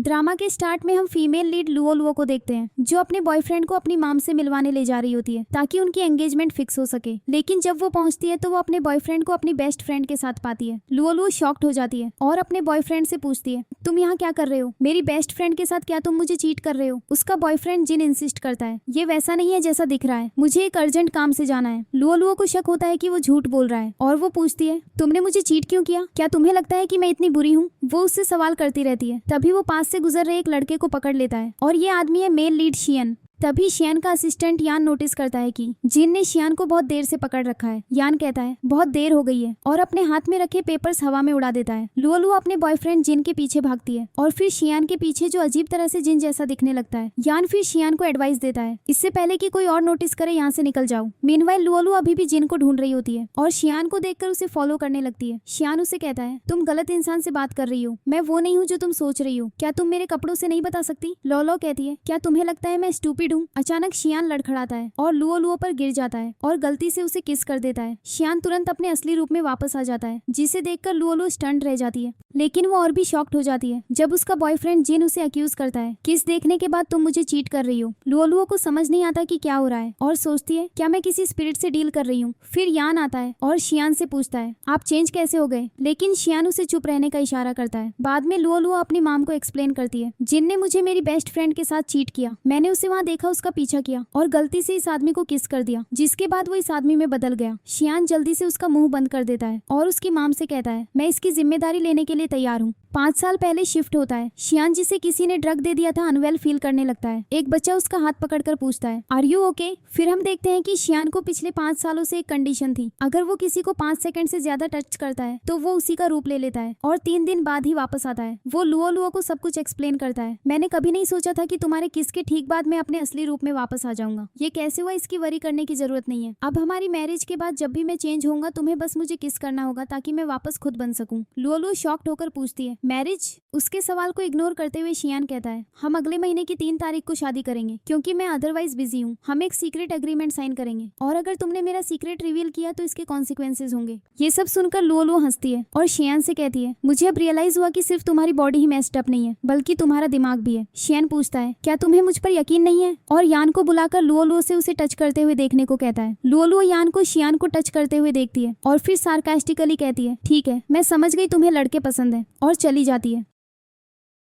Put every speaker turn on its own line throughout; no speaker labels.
Drama के start में हम फीमेल लीड लुओ लुओ को देखते हैं जो अपने बॉयफ्रेंड को अपनी मॉम से मिलवाने ले जा रही होती है ताकि उनकी एंगेजमेंट फिक्स हो सके। लेकिन जब वो पहुंचती है तो वो अपने बॉयफ्रेंड को अपनी बेस्ट फ्रेंड के साथ पाती है। लुओ लुओ शॉक्ड हो जाती है और अपने बॉयफ्रेंड से पूछती है, तुम यहाँ क्या कर रहे हो? मेरी बेस्ट फ्रेंड के साथ क्या तुम मुझे चीट कर रहे हो? उसका बॉयफ्रेंड जिन इंसिस्ट करता है, ये वैसा नहीं है जैसा दिख रहा है, मुझे एक अर्जेंट काम से जाना है। लुओ लुओ को शक होता है कि वो झूठ बोल रहा है और वो पूछती है, तुमने मुझे चीट क्यों किया? क्या तुम्हें लगता है कि मैं इतनी बुरी हूँ? वो उससे सवाल करती रहती है। तभी वो पास से गुजर रहे एक लड़के को पकड़ लेता है और ये आदमी है मेल लीड शियन। तभी शियान का असिस्टेंट यान नोटिस करता है कि जिन ने शियान को बहुत देर से पकड़ रखा है। यान कहता है बहुत देर हो गई है और अपने हाथ में रखे पेपर्स हवा में उड़ा देता है। लुओ लुओ अपने बॉयफ्रेंड जिन के पीछे भागती है और फिर शियान के पीछे जो अजीब तरह से जिन जैसा दिखने लगता है। यान फिर शियान को एडवाइस देता है, इससे पहले कि कोई और नोटिस करे यहाँ से निकल जाओ। मीनवाइल लुओ लुओ अभी भी जिन को ढूंढ रही होती है और शियान को देखकर उसे फॉलो करने लगती है। शियान उसे कहता है, तुम गलत इंसान से बात कर रही हो, मैं वो नहीं हूँ जो तुम सोच रही हो। क्या तुम मेरे कपड़ों से नहीं बता सकती? लॉलो कहती है, क्या तुम्हें लगता है मैं स्टूपिड हूँ? अचानक शियान लड़खड़ाता है और लुओ लुओ पर गिर जाता है और गलती से उसे किस कर देता है। शियान तुरंत अपने असली रूप में वापस आ जाता है जिसे देखकर लुओ लुओ स्टंट रह जाती है। लेकिन वो और भी शॉक्ड हो जाती है जब उसका बॉयफ्रेंड जिन उसे अक्यूज करता है, किस देखने के बाद तुम मुझे चीट कर रही हो। लुओ लुओ को समझ नहीं आता कि क्या हो रहा है और सोचती है, क्या मैं किसी स्पिरिट से डील कर रही हूँ? फिर यान आता है और शियान से पूछता है, आप चेंज कैसे हो गए? लेकिन शियान उसे चुप रहने का इशारा करता है। बाद में लुओ लुओ अपनी माम को एक्सप्लेन करती है, जिन ने मुझे मेरी बेस्ट फ्रेंड के साथ चीट किया, मैंने उसे वहाँ देखा, उसका पीछा किया और गलती से इस आदमी को किस कर दिया, जिसके बाद वो इस आदमी में बदल गया। शियान जल्दी से उसका मुंह बंद कर देता है और उसकी माम से कहता है, मैं इसकी जिम्मेदारी लेने के लिए तैयार हूँ। 5 साल पहले शिफ्ट होता है। शियान जिसे किसी ने ड्रग दे दिया था अनवेल फील करने लगता है। एक बच्चा उसका हाथ पकड़कर पूछता है, आर यू ओके? फिर हम देखते हैं कि शियान को पिछले 5 सालों से एक कंडीशन थी, अगर वो किसी को 5 सेकंड से ज्यादा टच करता है तो वो उसी का रूप ले लेता है और 3 दिन बाद ही वापस आता है। वो लुओ लुओ को सब कुछ एक्सप्लेन करता है, मैंने कभी नहीं सोचा था कि तुम्हारे किस के ठीक बाद मैं अपने असली रूप में वापस आ जाऊंगा। ये कैसे हुआ इसकी वरी करने की जरूरत नहीं है। अब हमारी मैरिज के बाद जब भी मैं चेंज होऊंगा तुम्हें बस मुझे किस करना होगा ताकि मैं वापस खुद बन सकूं। लुओ लुओ शॉक्ड होकर पूछती है, मैरिज? उसके सवाल को इग्नोर करते हुए शियान कहता है, हम अगले महीने की 3 तारीख को शादी करेंगे क्योंकि मैं अदरवाइज बिजी हूँ। हम एक सीक्रेट एग्रीमेंट साइन करेंगे और अगर तुमने मेरा सीक्रेट रिवील किया तो इसके कॉन्सिक्वेंसेज होंगे। ये सब सुनकर लुओ लुओ हंसती है और शियान से कहती है, मुझे अब रियलाइज हुआ कि सिर्फ तुम्हारी बॉडी ही मेस्ड अप नहीं है बल्कि तुम्हारा दिमाग भी है। शियान पूछता है, क्या तुम्हें मुझ पर यकीन नहीं है? और यान को बुलाकर लुओ लुओ से उसे टच करते हुए देखने को कहता है। लुओ लुओ यान को शियान को टच करते हुए देखती है और फिर सार्कास्टिकली कहती है, ठीक है मैं समझ गई तुम्हें लड़के पसंद है, और चली जाती है।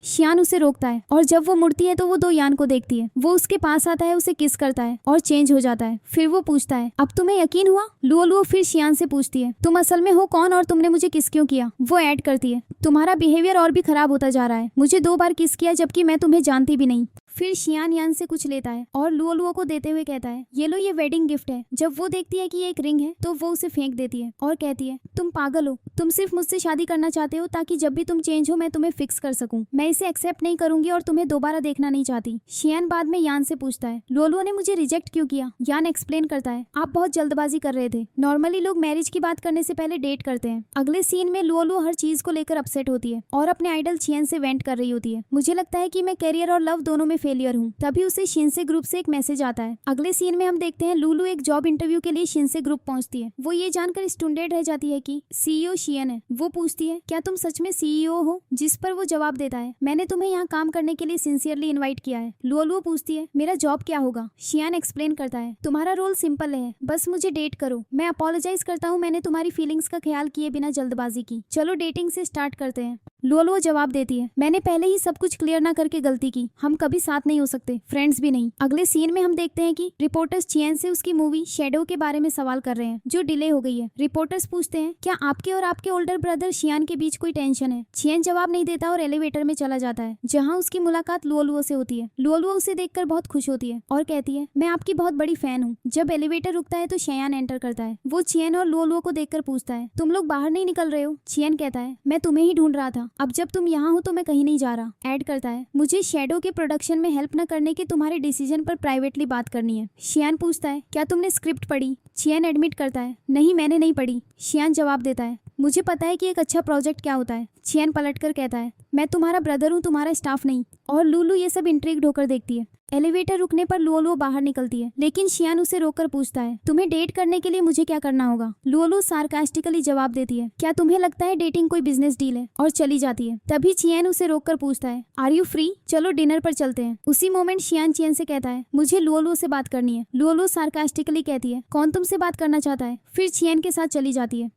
शियान उसे रोकता है और जब वो मुड़ती है तो वो 2 यान को देखती है। वो उसके पास आता है, उसे किस करता है और चेंज हो जाता है। फिर वो पूछता है, अब तुम्हें यकीन हुआ? लुओ लुओ फिर शियान से पूछती है, तुम असल में हो कौन और तुमने मुझे किस क्यों किया? वो ऐड करती है, तुम्हारा बिहेवियर और भी खराब होता जा रहा है, मुझे 2 बार किस किया जबकि मैं तुम्हें जानती भी नहीं। फिर शियान यान से कुछ लेता है और लुओ लुओ को देते हुए कहता है, ये लो, ये वेडिंग गिफ्ट है। जब वो देखती है कि ये एक रिंग है तो वो उसे फेंक देती है और कहती है, तुम पागल हो, तुम सिर्फ मुझसे शादी करना चाहते हो ताकि जब भी तुम चेंज हो मैं तुम्हें फिक्स कर सकूं। मैं इसे एक्सेप्ट नहीं करूंगी और तुम्हें दोबारा देखना नहीं चाहती। शियान बाद में यान से पूछता है, लुओ लुओ ने मुझे रिजेक्ट क्यों किया? यान एक्सप्लेन करता है, आप बहुत जल्दबाजी कर रहे थे। नॉर्मली लोग मैरिज की बात करने से पहले डेट करते हैं। अगले सीन में लुओ लुओ हर चीज को लेकर अपसेट होती है और अपने आइडल शियान से वेंट कर रही होती है। मुझे लगता है कि मैं करियर और लव दोनों में फेलियर हूँ। तभी उसे शिनसे ग्रुप से एक मैसेज आता है। अगले सीन में हम देखते हैं लुलु एक जॉब इंटरव्यू के लिए शिनसे ग्रुप पहुंचती है। वो ये जानकर स्टुंडेड रह जाती है कि सीईओ शियन है। वो पूछती है, क्या तुम सच में सीईओ हो? जिस पर वो जवाब देता है, मैंने तुम्हें यहाँ काम करने के लिए सिंसियरली इन्वाइट किया है। लुओ लुओ पूछती है, मेरा जॉब क्या होगा? शियान एक्सप्लेन करता है, तुम्हारा रोल सिंपल है, बस मुझे डेट करो। मैं अपोलोजाइज करता हूँ, मैंने तुम्हारी फीलिंग्स का ख्याल किए बिना जल्दबाजी की। चलो डेटिंग से स्टार्ट करते हैं। लुओ लुओ जवाब देती है, मैंने पहले ही सब कुछ क्लियर ना करके गलती की, हम कभी साथ नहीं हो सकते, फ्रेंड्स भी नहीं। अगले सीन में हम देखते हैं कि रिपोर्टर्स चियन से उसकी मूवी शैडो के बारे में सवाल कर रहे हैं जो डिले हो गई है। रिपोर्टर्स पूछते हैं, क्या आपके और आपके ओल्डर ब्रदर शियान के बीच कोई टेंशन है? चियन जवाब नहीं देता और एलिवेटर में चला जाता है जहाँ उसकी मुलाकात लुओ लुओ से होती है। लुओ लुओ उसे देखकर बहुत खुश होती है और कहती है, मैं आपकी बहुत बड़ी फैन हूँ। जब एलिवेटर रुकता है तो शियान एंटर करता है। वो चियन और लुओ लुओ को देखकर पूछता है, तुम लोग बाहर नहीं निकल रहे हो? चियन कहता है, मैं तुम्हें ही ढूंढ रहा था, अब जब तुम यहाँ हो तो मैं कहीं नहीं जा रहा। ऐड करता है, मुझे शैडो के प्रोडक्शन में हेल्प न करने की तुम्हारे डिसीजन पर प्राइवेटली बात करनी है। शियान पूछता है, क्या तुमने स्क्रिप्ट पढ़ी? चियन एडमिट करता है, नहीं मैंने नहीं पढ़ी। शियान जवाब देता है, मुझे पता है कि एक अच्छा प्रोजेक्ट क्या होता है। चियन पलटकर कहता है, मैं तुम्हारा ब्रदर हूँ, तुम्हारा स्टाफ नहीं। और लूलू ये सब इंट्रिग्ड होकर देखती है। एलिवेटर रुकने पर लुओलुओ बाहर निकलती है, लेकिन शियान उसे रोककर पूछता है, तुम्हें डेट करने के लिए मुझे क्या करना होगा? लुओलुओ सार्कास्टिकली जवाब देती है, क्या तुम्हें लगता है डेटिंग कोई बिजनेस डील है? और चली जाती है। तभी चियन उसे रोककर पूछता है, आर यू फ्री? चलो डिनर पर चलते हैं। उसी मोमेंट शियान चियन से कहता है, मुझे लुओलुओ से बात करनी है। लुओलुओ सार्कास्टिकली कहती है, कौन तुमसे बात करना चाहता है? फिर चियन के साथ चली जाती है।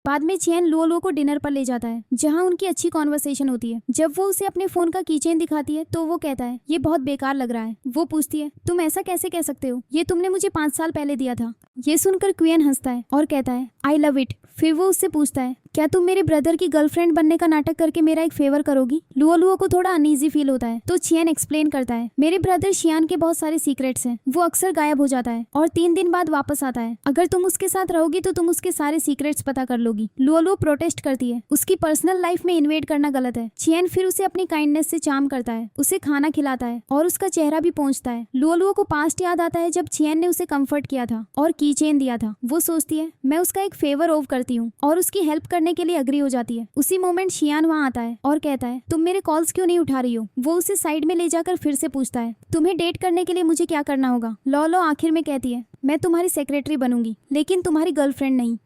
बाद में चियन लुओलुओ को डिनर पर ले जाता है, जहां उनकी अच्छी कॉन्वर्सेशन होती है। जब वो उसे अपने फोन का कीचेन दिखाती है तो वो कहता है, ये बहुत बेकार लग रहा है। वो पूछती है, तुम ऐसा कैसे कह सकते हो? ये तुमने मुझे 5 साल पहले दिया था। ये सुनकर क्वियन हंसता है और कहता है, आई लव इट। फिर वो उससे पूछता है, क्या तुम मेरे ब्रदर की गर्लफ्रेंड बनने का नाटक करके मेरा एक फेवर करोगी? लुओलुओ को थोड़ा अनईजी फील होता है, तो चियन एक्सप्लेन करता है, मेरे ब्रदर शियान के बहुत सारे सीक्रेट्स हैं। वो अक्सर गायब हो जाता है और 3 दिन बाद वापस आता है। अगर तुम उसके साथ रहोगी तो तुम उसके सारे सीक्रेट्स पता कर लोगी। लुओलुओ प्रोटेस्ट करती है, उसकी पर्सनल लाइफ में इन्वेड करना गलत है। चियन फिर उसे अपनी काइंडनेस से चार्म करता है, उसे खाना खिलाता है और उसका चेहरा भी पोंछता है। लुओलुओ को पास्ट याद आता है जब चियन ने उसे कंफर्ट किया था और की चेन दिया था। वो सोचती है, मैं उसका एक फेवर ओव करती हूँ और उसकी हेल्प करने के लिए अग्री हो जाती है। उसी मोमेंट शियान वहाँ आता है और कहता है, तुम मेरे कॉल्स क्यों नहीं उठा रही हो? वो उसे साइड में ले जाकर फिर से पूछता है, तुम्हें डेट करने के लिए मुझे क्या करना होगा? लॉलो आखिर में कहती है, मैं तुम्हारी सेक्रेटरी बनूंगी, लेकिन तुम्हारी गर्लफ्रेंड नहीं।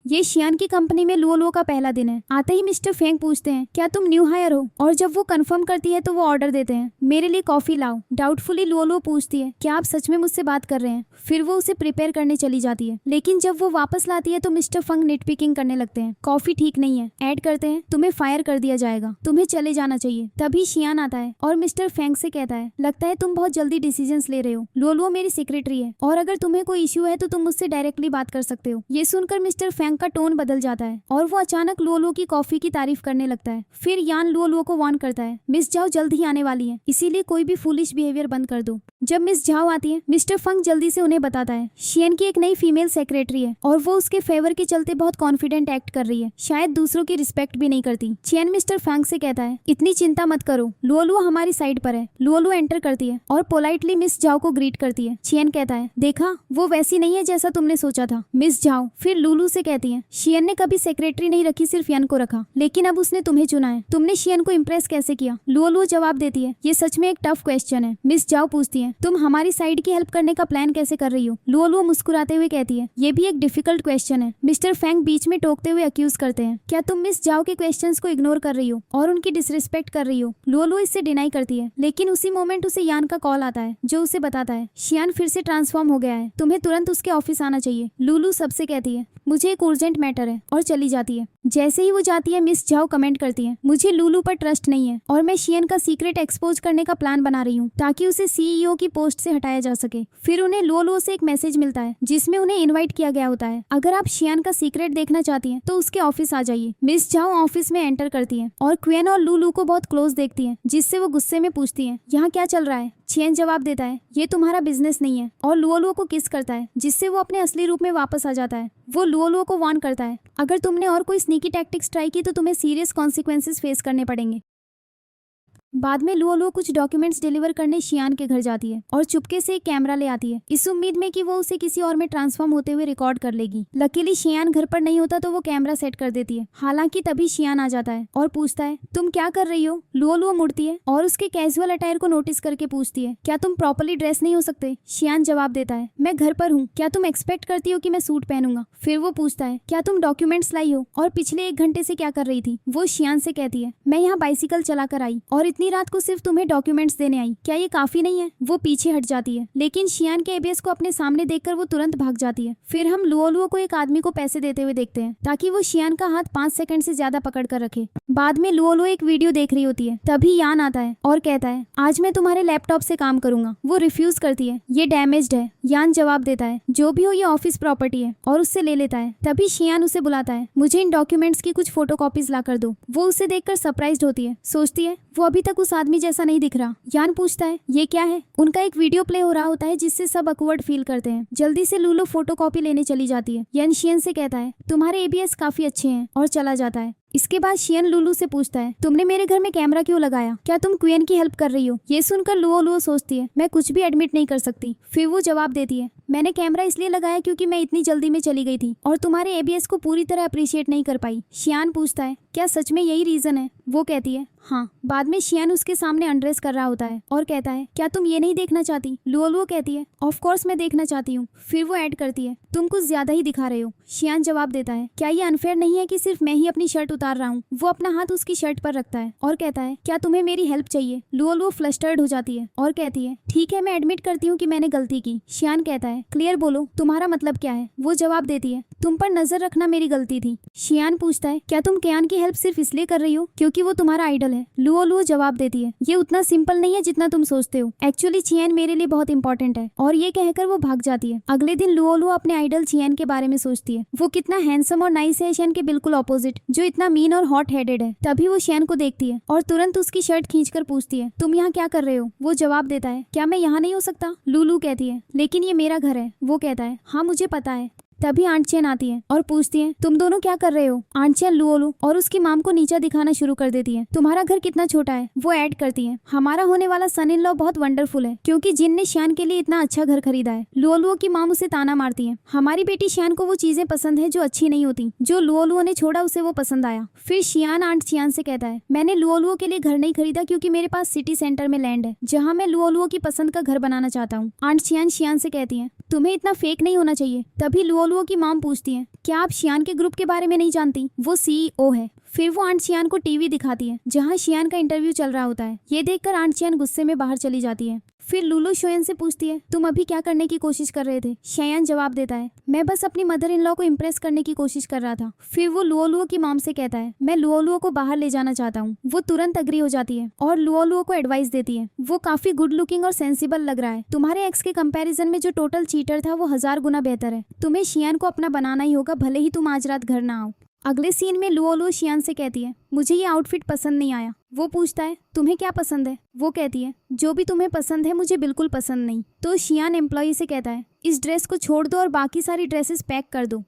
ये शियान की कंपनी में लुओलुओ का पहला दिन है। आते ही मिस्टर फेंग पूछते हैं, क्या तुम न्यू हायर हो? और जब वो कंफर्म करती है तो वो ऑर्डर देते हैं, मेरे लिए कॉफी लाओ। डाउटफुली लुओलुओ पूछती है, क्या आप सच में मुझसे बात कर रहे हैं? फिर वो उसे प्रिपेयर करने चली जाती है, लेकिन जब वो वापस लाती है तो मिस्टर फंग निटपिकिंग करने लगते हैं, कॉफी ठीक नहीं है। ऐड करते हैं, तुम्हें फायर कर दिया जाएगा, तुम्हें चले जाना चाहिए। तभी शियान आता है और मिस्टर फेंग से कहता है, लगता है तुम बहुत जल्दी डिसीजंस ले रहे हो। लुओलुओ मेरी सेक्रेटरी है और अगर तुम्हें कोई इश्यू है तो तुम मुझसे डायरेक्टली बात कर सकते हो। ये सुनकर मिस्टर फेंग का टोन बदल जाता है और वो अचानक लुओलुओ की कॉफी की तारीफ करने लगता है। फिर यान लुओलुओ को वार्न करता है, मिस जाओ जल्द ही आने वाली है, इसीलिए कोई भी फूलिश बिहेवियर बंद कर दो। जब मिस झाओ आती है, मिस्टर फंग जल्दी से उन्हें बताता है, शियन की एक नई फीमेल सेक्रेटरी है और वो उसके फेवर के चलते बहुत कॉन्फिडेंट एक्ट कर रही है, शायद दूसरों की रिस्पेक्ट भी नहीं करती। चियन मिस्टर फंग से कहता है, इतनी चिंता मत करो, लुओलुओ हमारी साइड पर है। लुओलुओ एंटर करती है और पोलाइटली मिस झाओ को ग्रीट करती है। चियन कहता है, देखा वो वैसी नहीं है जैसा तुमने सोचा था। मिस झाओ फिर लुलू से कहती है, शियन ने कभी सेक्रेटरी नहीं रखी, सिर्फ यन को रखा, लेकिन अब उसने तुम्हें चुना है। तुमने शियन को इम्प्रेस कैसे किया? लुओलुओ जवाब देती है, ये सच में एक टफ क्वेश्चन है। मिस झाओ पूछती है, तुम हमारी साइड की हेल्प करने का प्लान कैसे कर रही हो? लुओलुओ मुस्कुराते हुए कहती है, ये भी एक डिफिकल्ट क्वेश्चन है। मिस्टर फैंग बीच में टोकते हुए अक्यूज करते हैं, क्या तुम मिस झाओ के क्वेश्चंस को इग्नोर कर रही हो और उनकी डिसरिस्पेक्ट कर रही हो? लुओलुओ इससे डिनाई करती है, लेकिन उसी मोमेंट उसे यान का कॉल आता है जो उसे बताता है, शियान फिर से ट्रांसफॉर्म हो गया है, तुम्हें तुरंत उसके ऑफिस आना चाहिए। लुलू सबसे कहती है, मुझे एक अर्जेंट मैटर है, और चली जाती है। जैसे ही वो जाती है, मिस झाओ कमेंट करती है, मुझे लुलू पर ट्रस्ट नहीं है और मैं शियन का सीक्रेट एक्सपोज करने का प्लान बना रही हूँ ताकि उसे सीईओ की पोस्ट से हटाया जा सके। फिर उन्हें लुओलुओ से एक मैसेज मिलता है जिसमें उन्हें इनवाइट किया गया होता है, अगर आप शियन का सीक्रेट देखना चाहती हैं तो उसके ऑफिस आ जाइए। मिस झाओ ऑफिस में एंटर करती है और क्वेन और लुलू को बहुत क्लोज देखती है, जिससे वो गुस्से में पूछती है, यहाँ क्या चल रहा है? चियन जवाब देता है, ये तुम्हारा बिजनेस नहीं है, और लुओलुओ को किस करता है, जिससे वो अपने असली रूप में वापस आ जाता है। वो लुओलुओ को वार्न करता है, अगर तुमने और कोई स्नीकी टैक्टिक्स ट्राई की तो तुम्हें सीरियस कॉन्सिक्वेंसेस फेस करने पड़ेंगे। बाद में लुओलुओ कुछ डॉक्यूमेंट्स डिलीवर करने शियान के घर जाती है और चुपके से एक कैमरा ले आती है, इस उम्मीद में कि वो उसे किसी और में ट्रांसफॉर्म होते हुए रिकॉर्ड कर लेगी। लकीली शियान घर पर नहीं होता तो वो कैमरा सेट कर देती है। हालांकि तभी शियान आ जाता है और पूछता है, तुम क्या कर रही हो? लुओलुओ मुड़ती है और उसके कैजुअल अटायर को नोटिस करके पूछती है, क्या तुम प्रॉपर्ली ड्रेस नहीं हो सकते? शियान जवाब देता है, मैं घर पर हूँ, क्या तुम एक्सपेक्ट करती हो कि मैं सूट पहनूंगा? फिर वो पूछता है, क्या तुम डॉक्यूमेंट्स लाई हो और पिछले 1 घंटे से क्या कर रही थी? वो शियान से कहती है, मैं यहाँ बाइसिकल चला कर आई और इतनी रात को सिर्फ तुम्हें डॉक्यूमेंट्स देने आई, क्या ये काफी नहीं है? वो पीछे हट जाती है, लेकिन शियान के एबीएस को अपने सामने देखकर वो तुरंत भाग जाती है। फिर हम लुओलुओ को एक आदमी को पैसे देते हुए देखते हैं ताकि वो शियान का हाथ 5 सेकंड से ज्यादा पकड़ कर रखे। बाद में लुओलुओ एक वीडियो देख रही होती है, तभी यान आता है और कहता है, आज मैं तुम्हारे लैपटॉप से काम करूंगा। वो रिफ्यूज करती है, ये डैमेज्ड है। यान जवाब देता है, जो भी हो ये ऑफिस प्रॉपर्टी है, और उससे ले लेता है। तभी शियान उसे बुलाता है, मुझे इन डॉक्यूमेंट्स की कुछ फोटोकॉपीज ला कर दो। वो उसे देखकर सरप्राइज्ड होती है, सोचती है वो अभी तक उस आदमी जैसा नहीं दिख रहा। यान पूछता है, ये क्या है? उनका एक वीडियो प्ले हो रहा होता है जिससे सब अकवर्ड फील करते हैं। जल्दी से लुलो फोटोकॉपी लेने चली जाती है। यान शियन से कहता है, तुम्हारे एबीएस काफी अच्छे हैं, और चला जाता है। इसके बाद शियन लुलू से पूछता है, तुमने मेरे घर में कैमरा क्यों लगाया? क्या तुम क्वीन की हेल्प कर रही हो? ये सुनकर लुओ लुओ सोचती है, मैं कुछ भी एडमिट नहीं कर सकती। फिर वो जवाब देती है, मैंने कैमरा इसलिए लगाया क्योंकि मैं इतनी जल्दी में चली गई थी और तुम्हारे एबीएस को पूरी तरह अप्रिशिएट नहीं कर पाई। शियान पूछता है, क्या सच में यही रीजन है? वो कहती है, हाँ। बाद में शियान उसके सामने अनड्रेस कर रहा होता है और कहता है, क्या तुम ये नहीं देखना चाहती? लुओ लुओ कहती है, ऑफ कोर्स मैं देखना चाहती हूँ। फिर वो ऐड करती है, तुम कुछ ज्यादा ही दिखा रहे हो। शियान जवाब देता है, क्या ये अनफेयर नहीं है कि सिर्फ मैं ही अपनी शर्ट उतार रहा हूँ? वो अपना हाथ उसकी शर्ट पर रखता है और कहता है, क्या तुम्हें मेरी हेल्प चाहिए? लुओ लुओ फ्लस्टर्ड हो जाती है और कहती है, ठीक है, मैं एडमिट करती हूँ कि मैंने गलती की। शियान कहता है, क्लियर बोलो, तुम्हारा मतलब क्या है? वो जवाब देती है, तुम पर नजर रखना मेरी गलती थी। शियान पूछता है, क्या तुम कियान की हेल्प सिर्फ इसलिए कर रही हो क्योंकि वो तुम्हारा आइडल है? लुओ लुओ जवाब देती है, ये उतना सिंपल नहीं है जितना तुम सोचते हो। एक्चुअली चियान मेरे लिए बहुत इंपॉर्टेंट है। और ये कहकर वो भाग जाती है। अगले दिन लुओ लुओ अपने आइडल चियान के बारे में सोचती है। वो कितना हैंडसम और नाइस है शियान के बिल्कुल ऑपोजिट, जो इतना मीन और हॉट हेडेड है। तभी वो शियान को देखती है और तुरंत उसकी शर्ट खींचकर पूछती है, तुम यहाँ क्या कर रहे हो? वो जवाब देता है, क्या मैं यहाँ नहीं हो सकता? लुलू कहती है, लेकिन ये मेरा घर है। वो कहता है, हाँ मुझे पता है। तभी आंट चैन आती है और पूछती है, तुम दोनों क्या कर रहे हो? आंट चैन लुओ लुओ और उसकी माम को नीचा दिखाना शुरू कर देती है। तुम्हारा घर कितना छोटा है? वो ऐड करती है, हमारा होने वाला सन इन लॉ बहुत वंडरफुल है क्योंकि जिन ने शियान के लिए इतना अच्छा घर खरीदा है। लुओ लुओ की माम उसे ताना मारती है, हमारी बेटी शियान को वो चीजें पसंद है जो अच्छी नहीं होती। जो लुओ लुओ ने छोड़ा उसे वो पसंद आया। फिर शियान आंट चियान से कहता है, मैंने लुओ लुओ के लिए घर नहीं खरीदा क्योंकि मेरे पास सिटी सेंटर में लैंड है जहाँ मैं लुओ लुओ की पसंद का घर बनाना चाहता हूँ। आंट चियान शियान से कहती है, तुम्हें इतना फेक नहीं होना चाहिए। तभी लुओ लुओ की माम पूछती है, क्या आप शियान के ग्रुप के बारे में नहीं जानती? वो सीईओ है। फिर वो आंट शियान को टीवी दिखाती है जहाँ शियान का इंटरव्यू चल रहा होता है। ये देखकर आंट शियान गुस्से में बाहर चली जाती है। फिर लुलू शोयन से पूछती है, तुम अभी क्या करने की कोशिश कर रहे थे? शयान जवाब देता है, मैं बस अपनी मदर इन लॉ को इम्प्रेस करने की कोशिश कर रहा था। फिर वो लुओ लुओ की मॉम से कहता है, मैं लुओ लुओ को बाहर ले जाना चाहता हूँ। वो तुरंत अग्री हो जाती है और लुओ लुओ को एडवाइस देती है, वो काफी गुड लुकिंग और सेंसिबल लग रहा है। तुम्हारे एक्स के कंपैरिजन में जो टोटल चीटर था वो 1000 गुना बेहतर है। तुम्हें शियान को अपना बनाना ही होगा, भले ही तुम आज रात घर ना आओ। अगले सीन में लुओ लुओ शियान से कहती है, मुझे ये आउटफिट पसंद नहीं आया। वो पूछता है, तुम्हें क्या पसंद है? वो कहती है, जो भी तुम्हें पसंद है मुझे बिल्कुल पसंद नहीं। तो शियान एम्प्लॉय से कहता है, इस ड्रेस को छोड़ दो और बाकी सारी ड्रेसेस पैक कर दो।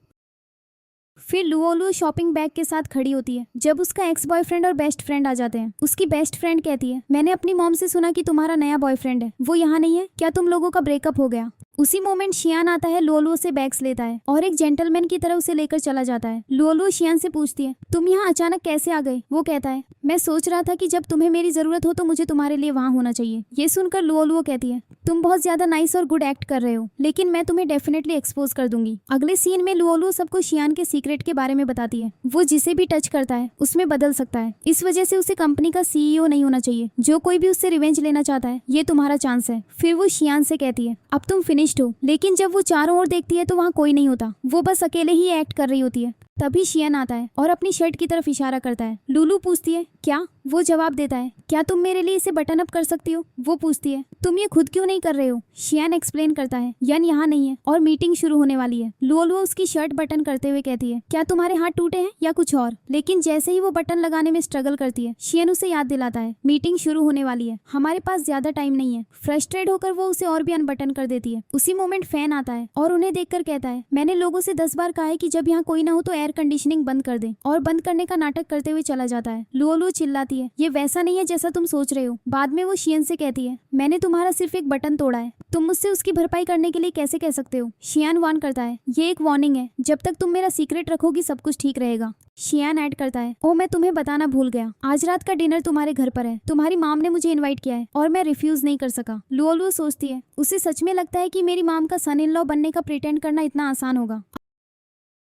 फिर लुओ लुओ शॉपिंग बैग के साथ खड़ी होती है जब उसका एक्स बॉयफ्रेंड और बेस्ट फ्रेंड आ जाते हैं। उसकी बेस्ट फ्रेंड कहती है, मैंने अपनी मॉम से सुना कि तुम्हारा नया बॉयफ्रेंड है, वो यहाँ नहीं है, क्या तुम लोगों का ब्रेकअप हो गया? उसी मोमेंट शियान आता है, लुओ लुओ से बैग्स लेता है और एक जेंटलमैन की तरह उसे लेकर चला जाता है। लुओ लुओ शियान से पूछती है, तुम यहाँ अचानक कैसे आ गए? वो कहता है, मैं सोच रहा था कि जब तुम्हें मेरी जरूरत हो तो मुझे तुम्हारे लिए वहाँ होना चाहिए। ये सुनकर लुओ लुओ कहती है, तुम बहुत ज्यादा नाइस और गुड एक्ट कर रहे हो, लेकिन मैं तुम्हें डेफिनेटली एक्सपोज कर दूंगी। अगले सीन में लुओ लुओ सबको शियान के सीक्रेट के बारे में बताती है। वो जिसे भी टच करता है उसमें बदल सकता है, इस वजह से उसे कंपनी का सीईओ नहीं होना चाहिए। जो कोई भी उससे रिवेंज लेना चाहता है, ये तुम्हारा चांस है। फिर वो शियान से कहती है, अब तुम फिनिश्ड हो। लेकिन जब वो चारों ओर देखती है तो वहाँ कोई नहीं होता, वो बस अकेले ही एक्ट कर रही होती है। तभी शियान आता है और अपनी शर्ट की तरफ इशारा करता है। लुलू पूछती है, क्या? वो जवाब देता है, क्या तुम मेरे लिए इसे बटन अप कर सकती हो? वो पूछती है, तुम ये खुद क्यों नहीं कर रहे हो? शियान एक्सप्लेन करता है, यान यहाँ नहीं है और मीटिंग शुरू होने वाली है। लुओ लुओ उसकी शर्ट बटन करते हुए कहती है, क्या तुम्हारे हाथ टूटे हैं या कुछ और? लेकिन जैसे ही वो बटन लगाने में स्ट्रगल करती है, शियान उसे याद दिलाता है, मीटिंग शुरू होने वाली है, हमारे पास ज्यादा टाइम नहीं है। फ्रस्ट्रेट होकर वो उसे और भी अनबटन कर देती है। उसी मोमेंट फैन आता है और उन्हें देखकर कहता है, मैंने लोगों से 10 बार कहा है कि जब यहाँ कोई ना हो तो एयर कंडीशनिंग बंद कर दे, और बंद करने का नाटक करते हुए चला जाता है। लुओ लुओ चिल्लाती है, ये वैसा नहीं है जैसा तुम सोच रहे हो। बाद में वो शियान से कहती है, मैंने तुम्हारा सिर्फ एक बटन तोड़ा है, तुम मुझसे उसकी भरपाई करने के लिए कैसे कह सकते हो? शियान वार्न करता है, ये एक वार्निंग है, जब तक तुम मेरा सीक्रेट रखोगी सब कुछ ठीक रहेगा। शियान ऐड करता है, ओ मैं तुम्हें बताना भूल गया, आज रात का डिनर तुम्हारे घर पर है, तुम्हारी माम ने मुझे इनवाइट किया है और मैं रिफ्यूज नहीं कर सका। लुओ लुओ सोचती है, उसे सच में लगता है कि मेरी माम का सन इन लॉ बनने का प्रिटेंड करना इतना आसान होगा।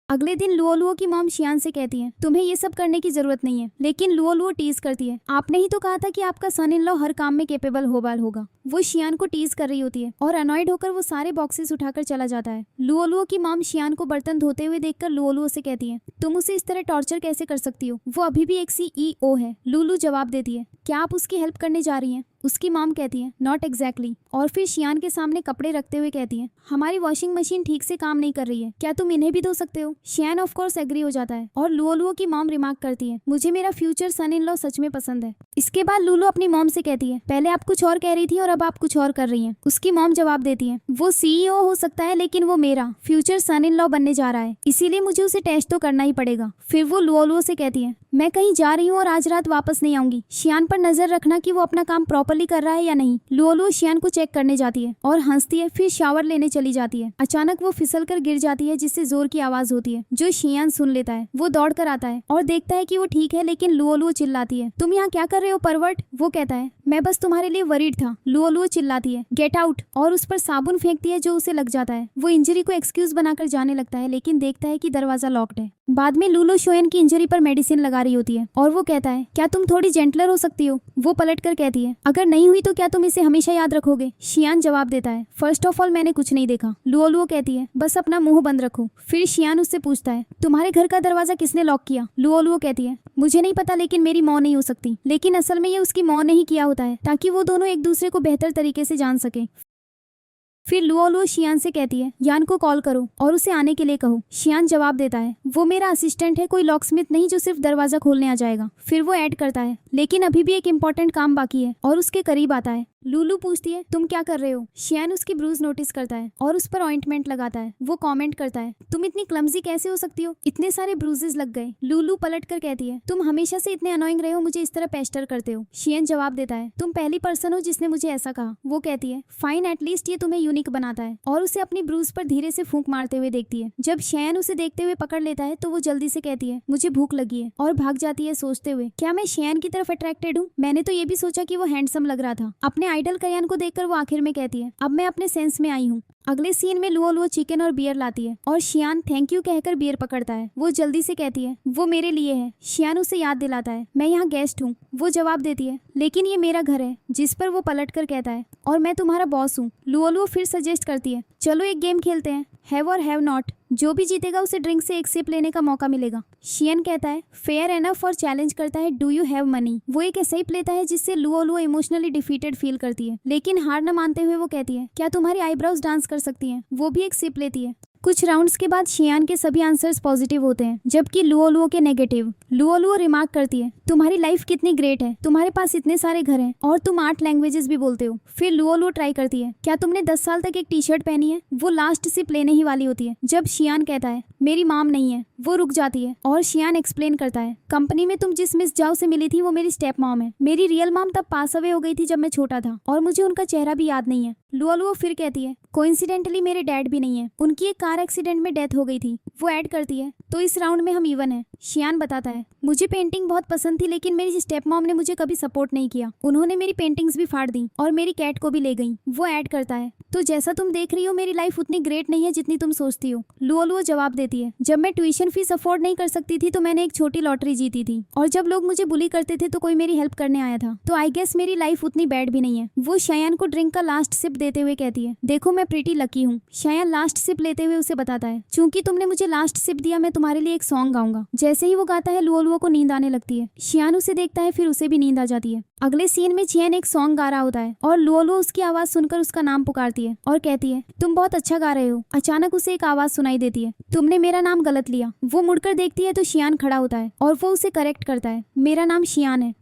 अगले दिन लुओ लुओ की मॉम शियान से कहती है, तुम्हें ये सब करने की जरूरत नहीं है। लेकिन लुओ लुओ टीज करती है, आपने ही तो कहा था कि आपका सन इन लॉ हर काम में केपेबल होगा। वो शियान को टीज कर रही होती है और अनॉयड होकर वो सारे बॉक्सेस उठाकर चला जाता है। लुओ लुओ की मॉम शियान को बर्तन धोते हुए देखकर लुओ लुओ से कहती है, तुम उसे इस तरह टॉर्चर कैसे कर सकती हो? वो अभी भी एक सीईओ है। लुलू जवाब देती है, क्या आप उसकी हेल्प करने जा रही हैं? उसकी मॉम कहती है नॉट एग्जैक्टली और फिर शियान के सामने कपड़े रखते हुए कहती है हमारी वॉशिंग मशीन ठीक से काम नहीं कर रही है, क्या तुम इन्हें भी धो सकते हो? शियान ऑफ कोर्स एग्री हो जाता है और लुओ की मॉम रिमार्क करती है मुझे मेरा फ्यूचर सन इन लॉ सच में पसंद है। इसके बाद लुलु अपनी मॉम से कहती है पहले आप कुछ और कह रही थी और अब आप कुछ और कर रही हैं। उसकी मॉम जवाब देती है वो सीईओ हो सकता है लेकिन वो मेरा फ्यूचर सन इन लॉ बनने जा रहा है, इसीलिए मुझे उसे टेस्ट तो करना ही पड़ेगा। फिर वो लुओ से कहती है मैं कहीं जा रही हूँ और आज रात वापस नहीं आऊंगी, शियान पर नजर रखना कि वो अपना काम प्रॉपर्ली कर रहा है या नहीं। लुओ शियान को चेक करने जाती है और हंसती है, फिर शावर लेने चली जाती है। अचानक वो फिसल कर गिर जाती है जिससे जोर की आवाज होती है जो शियान सुन लेता है। वो दौड़ कर आता है और देखता है कि वो ठीक है, लेकिन लुओ चिल्लाती है तुम यहाँ क्या कर रहे हो परवर्ट। वो कहता है मैं बस तुम्हारे लिए वरीड था। लुओ चिल्लाती है गेट आउट और उस पर साबुन फेंकती है जो उसे लग जाता है। वो इंजरी को एक्सक्यूज बनाकर जाने लगता है लेकिन देखता है कि दरवाजा लॉक्ड है। बाद में लुलु शोएन की इंजरी पर मेडिसिन लगा रही होती है और वो कहता है क्या तुम थोड़ी जेंटलर हो सकती हो। वो पलट कर कहती है अगर नहीं हुई तो क्या तुम इसे हमेशा याद रखोगे। शियान जवाब देता है फर्स्ट ऑफ ऑल मैंने कुछ नहीं देखा। लुओ कहती है बस अपना मुंह बंद रखो। फिर शियान उससे पूछता है तुम्हारे घर का दरवाजा किसने लॉक किया। लुओ कहती है मुझे नहीं पता लेकिन मेरी मौत नहीं हो सकती, लेकिन असल में ये उसकी मौत नहीं किया होता है ताकि वो दोनों एक दूसरे को बेहतर तरीके से जान सके। फिर लुओ शियान से कहती है यान को कॉल करो और उसे आने के लिए कहो। शियान जवाब देता है वो मेरा असिस्टेंट है, कोई लॉकस्मिथ नहीं जो सिर्फ दरवाजा खोलने आ जाएगा। फिर वो ऐड करता है लेकिन अभी भी एक इम्पोर्टेंट काम बाकी है और उसके करीब आता है। लुलु पूछती है तुम क्या कर रहे हो। शियान उसकी ब्रूज नोटिस करता है और उस पर ऑइंटमेंट लगाता है। वो कमेंट करता है तुम इतनी क्लमजी कैसे हो सकती हो, इतने सारे ब्रूजेस लग गए। लुलु पलट कर कहती है तुम हमेशा से इतने अनोइंग रहे हो, मुझे इस तरह पेस्टर करते हो। शियान जवाब देता है तुम पहली पर्सन हो जिसने मुझे ऐसा कहा। वो कहती है फाइन एटलीस्ट ये तुम्हें यूनिक बनाता है और उसे अपनी ब्रूज पर धीरे से फूंक मारते हुए देखती है। जब शियान उसे देखते हुए पकड़ लेता है तो वो जल्दी से कहती है मुझे भूख लगी है और भाग जाती है सोचते हुए क्या मैं शियान की तरफ अट्रैक्टेड हूँ। मैंने तो ये भी सोचा कि वो हैंडसम लग रहा था। अपने आइडल कयान को देखकर वो आखिर में कहती है अब मैं अपने सेंस में आई हूँ। अगले सीन में लुओ चिकन और बियर लाती है और शियान थैंक यू कहकर बियर पकड़ता है। वो जल्दी से कहती है वो मेरे लिए है। शियान उसे याद दिलाता है मैं यहाँ गेस्ट हूँ। वो जवाब देती है लेकिन ये मेरा घर है, जिस पर वो पलट कर कहता है और मैं तुम्हारा बॉस हूँ। लुओ फिर सजेस्ट करती है चलो एक गेम खेलते हैं, हैव और हैव नॉट। जो भी जीतेगा उसे ड्रिंक से एक सिप लेने का मौका मिलेगा। शियन कहता है फेयर एनफ और चैलेंज करता है डू यू हैव मनी। वो एक ऐसा ही लेता है जिससे लुओ इमोशनली डिफीटेड फील करती है, लेकिन हार न मानते हुए वो कहती है क्या तुम्हारी आईब्रोज डांस कर सकती हैं। वो भी एक सिप लेती है। कुछ राउंड्स के बाद शियान के सभी आंसर्स पॉजिटिव होते हैं जबकि लुओ के नेगेटिव। लुओ रिमार्क करती है तुम्हारी लाइफ कितनी ग्रेट है, तुम्हारे पास इतने सारे घर हैं और तुम 8 लैंग्वेजेस भी बोलते हो। फिर लुओ ट्राई करती है क्या तुमने 10 साल तक एक टी शर्ट पहनी है। वो लास्ट सिप लेने ही वाली होती है जब शियान कहता है मेरी माम नहीं है। वो रुक जाती है और शियान एक्सप्लेन करता है कंपनी में तुम जिस मिस जाओ से मिली थी वो मेरी स्टेप मॉम है। मेरी रियल मॉम तब पास अवे हो गई थी जब मैं छोटा था और मुझे उनका चेहरा भी याद नहीं है। लुओ फिर कहती है कोइंसिडेंटली मेरे डैड भी नहीं है, उनकी एक कार एक्सीडेंट में डेथ हो गई थी। वो ऐड करती है तो इस राउंड में हम इवन है। शियान बताता है मुझे पेंटिंग बहुत पसंद थी लेकिन मेरी स्टेप मॉम ने मुझे कभी सपोर्ट नहीं किया, उन्होंने मेरी पेंटिंग्स भी फाड़ दी और मेरी कैट को भी ले गई। वो ऐड करता है तो जैसा तुम देख रही हो मेरी लाइफ उतनी ग्रेट नहीं है जितनी तुम सोचती हो। लुओ जवाब देती है जब मैं ट्यूशन फीस अफोर्ड नहीं कर सकती थी तो मैंने एक छोटी लॉटरी जीती थी और जब लोग मुझे बुली करते थे तो कोई मेरी हेल्प करने आया था, तो आई गेस मेरी लाइफ उतनी बैड भी नहीं है। वो शयान को ड्रिंक का लास्ट सिप देते हुए कहती है देखो मैं प्रीटी लकी हूँ। शयान लास्ट सिप लेते हुए उसे बताता है चूंकि तुमने मुझे लास्ट सिप दिया मैं तुम्हारे लिए एक सॉन्ग गाऊंगा। जैसे ही वो गाता है लुओ को नींद आने लगती है। शियान उसे देखता है फिर उसे भी नींद आ जाती है। अगले सीन में चियन एक सॉन्ग गा रहा होता है और लुओ उसकी आवाज सुनकर उसका नाम पुकारती है और कहती है तुम बहुत अच्छा गा रहे हो। अचानक उसे एक आवाज सुनाई देती है तुमने मेरा नाम गलत लिया। वो मुड़कर देखती है तो शियान खड़ा होता है और वो उसे करेक्ट करता है मेरा नाम शियान है।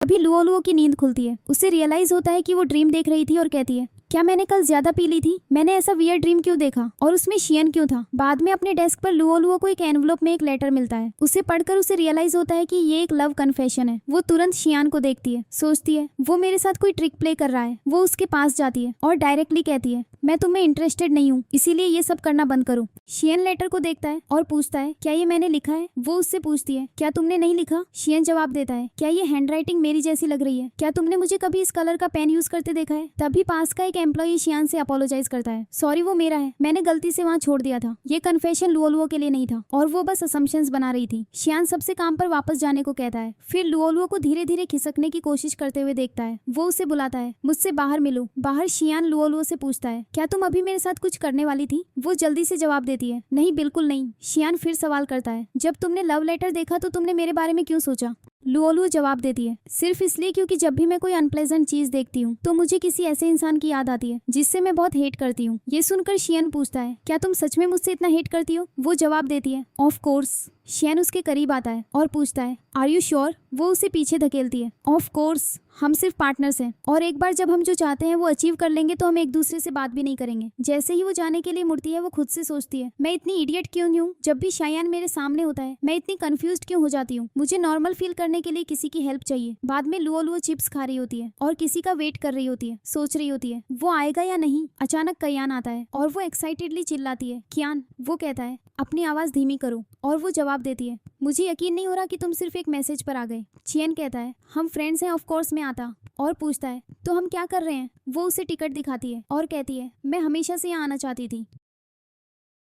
तभी लुओ की नींद खुलती है। उसे रियलाइज होता है कि वो ड्रीम देख रही थी और कहती है क्या मैंने कल ज्यादा पी ली थी, मैंने ऐसा वियर्ड ड्रीम क्यों देखा और उसमें शियन क्यों था। बाद में अपने डेस्क पर लुओ को एक एनवलप में एक लेटर मिलता है। उसे पढ़कर उसे रियलाइज होता है कि ये एक लव कन्फेशन है। वो तुरंत शियान को देखती है, सोचती है वो मेरे साथ कोई ट्रिक प्ले कर रहा है। वो उसके पास जाती है और डायरेक्टली कहती है मैं तुम्हें इंटरेस्टेड नहीं हूँ, इसीलिए ये सब करना बंद करो। शियन लेटर को देखता है और पूछता है क्या ये मैंने लिखा है। वो उससे पूछती है क्या तुमने नहीं लिखा। शियन जवाब देता है क्या ये हैंडराइटिंग मेरी जैसी लग रही है, क्या तुमने मुझे कभी इस कलर का पेन यूज करते देखा है। तभी पास का एक एम्प्लॉई शियान से अपोलोजाइज करता है सॉरी वो मेरा है, मैंने गलती से वहाँ छोड़ दिया था। ये कन्फेशन लुओ के लिए नहीं था और वो बस असम्पशंस बना रही थी। शियान सबसे काम पर वापस जाने को कहता है। फिर लुओ को धीरे धीरे खिसकने की कोशिश करते हुए देखता है। वो उसे बुलाता है मुझसे बाहर मिलो। बाहर शियान लुओ से पूछता है क्या तुम अभी मेरे साथ कुछ करने वाली थी। वो जल्दी से जवाब देती है नहीं बिल्कुल नहीं। शियान फिर सवाल करता है जब तुमने लव लेटर देखा तो तुमने मेरे बारे में क्यों सोचा। लुओलुओ जवाब देती है, सिर्फ इसलिए क्योंकि जब भी मैं कोई अनप्लेजेंट चीज देखती हूँ तो मुझे किसी ऐसे इंसान की याद आती है जिससे मैं बहुत हेट करती हूँ। ये सुनकर शियन पूछता है, क्या तुम सच में मुझसे इतना हेट करती हो? वो जवाब देती है, ऑफ कोर्स। शियन उसके करीब आता है और पूछता है, आर यू श्योर? वो उसे पीछे धकेलती है, ऑफ कोर्स, हम सिर्फ पार्टनर्स हैं और एक बार जब हम जो चाहते हैं वो अचीव कर लेंगे तो हम एक दूसरे से बात भी नहीं करेंगे। जैसे ही वो जाने के लिए मुड़ती है वो खुद से सोचती है, मैं इतनी इडियट क्यों हूँ? जब भी शायान मेरे सामने होता है मैं इतनी कंफ्यूज्ड क्यों हो जाती हूँ? मुझे नॉर्मल फील करने के लिए किसी की हेल्प चाहिए। बाद में लुओलुओ चिप्स खा रही होती है और किसी का वेट कर रही होती है, सोच रही होती है वो आएगा या नहीं। अचानक कयान आता है और वो एक्साइटेडली चिल्लाती है, क्यान। वो कहता है, अपनी आवाज धीमी करो। और वो जवाब देती है, मुझे यकीन नहीं हो रहा कि तुम सिर्फ एक मैसेज पर आ गए। चियन कहता है, हम फ्रेंड्स हैं, ऑफ कोर्स में आता। और पूछता है, तो हम क्या कर रहे हैं? वो उसे टिकट दिखाती है और कहती है, मैं हमेशा से यहाँ आना चाहती थी।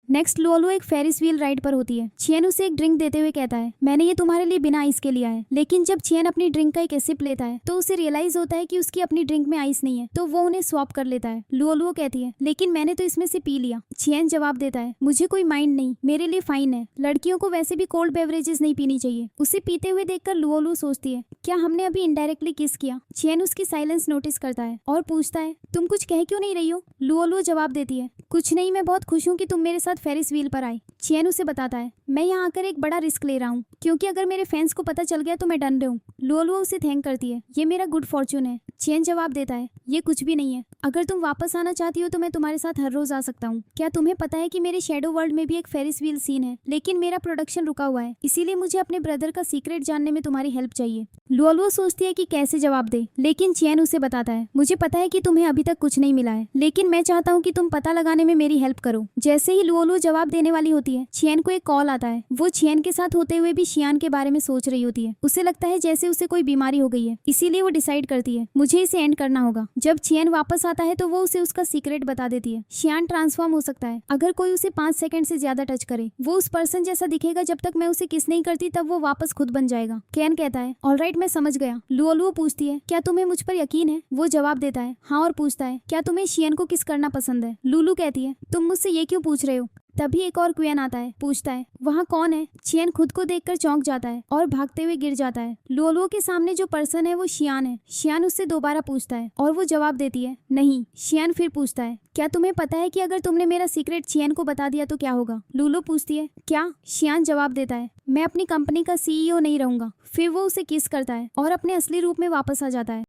नेक्स्ट लुओलुओ एक फेरिस व्हील राइड पर होती है। चियन उसे एक ड्रिंक देते हुए कहता है, मैंने ये तुम्हारे लिए बिना आइस के लिया है। लेकिन जब चियन अपनी ड्रिंक का एक सिप लेता है तो उसे रियलाइज होता है कि उसकी अपनी ड्रिंक में आइस नहीं है, तो वो उन्हें स्वैप कर लेता है। लुओलुओ कहती है, लेकिन मैंने तो इसमें से पी लिया। चियन जवाब देता है, मुझे कोई माइंड नहीं, मेरे लिए फाइन है। लड़कियों को वैसे भी कोल्ड बेवरेजेस नहीं पीनी चाहिए। उसे पीते हुए देखकर लुओलुओ सोचती है, क्या हमने अभी इनडायरेक्टली किस किया? चियन उसकी साइलेंस नोटिस करता है और पूछता है, तुम कुछ कह क्यों नहीं रही हो? लुओलुओ जवाब देती है, कुछ नहीं, मैं बहुत खुश हूँ कि तुम मेरे साथ फेरिस व्हील पर आए। चियन उसे बताता है, मैं यहाँ आकर एक बड़ा रिस्क ले रहा हूँ क्योंकि अगर मेरे फैंस को पता चल गया तो मैं डन रहूँ। लुओलुओ उसे थैंक करती है, ये मेरा गुड फॉर्चून है। चियन जवाब देता है, ये कुछ भी नहीं है। अगर तुम वापस आना चाहती हो तो मैं तुम्हारे साथ हर रोज आ सकता हूँ। क्या तुम्हें पता है कि मेरे शैडो वर्ल्ड में भी एक फेरिस व्हील सीन है, लेकिन मेरा प्रोडक्शन रुका हुआ है, इसीलिए मुझे अपने ब्रदर का सीक्रेट जानने में तुम्हारी हेल्प चाहिए। लुओलुओ सोचती है कि कैसे जवाब दे, लेकिन चियन उसे बताता है, मुझे पता है कि तुम्हें अभी तक कुछ नहीं मिला है, लेकिन मैं चाहता हूँ कि तुम पता लगाने में मेरी हेल्प करो। जैसे ही लुओलुओ जवाब देने वाली होती है, चियन को एक कॉल आता है। वो चियन के साथ होते हुए भी शियान के बारे में सोच रही होती है। उसे लगता है जैसे उसे कोई बीमारी हो गई है, इसीलिए वो डिसाइड करती है, मुझे इसे एंड करना होगा। जब चियन वापस आता है तो वो उसे उसका सीक्रेट बता देती है। शियान ट्रांसफॉर्म हो सकता है अगर कोई उसे 5 सेकंड से ज्यादा टच करे। वो उस पर्सन जैसा दिखेगा, जब तक मैं उसे किस नहीं करती तब वो वापस खुद बन जाएगा। केन कहता है, ऑलराइट, मैं समझ गया। लुओलुओ पूछती है, क्या तुम्हें मुझ पर यकीन है? वो जवाब देता है, हाँ, और पूछता है, क्या तुम्हें शियन को किस करना पसंद है? लुलु कहती है, तुम मुझसे ये क्यों पूछ रहे हो? तभी एक और क्वेन आता है, पूछता है, वहाँ कौन है? चियन खुद को देखकर चौंक जाता है और भागते हुए गिर जाता है। लुओलुओ के सामने जो पर्सन है वो शियान है। शियान उससे दोबारा पूछता है और वो जवाब देती है, नहीं। शियान फिर पूछता है, क्या तुम्हें पता है कि अगर तुमने मेरा सीक्रेट चियन को बता दिया तो क्या होगा? लुलु पूछती है, क्या? शियान जवाब देता है, मैं अपनी कंपनी का CEO नहीं रहूंगा। फिर वो उसे किस करता है और अपने असली रूप में वापस आ जाता है।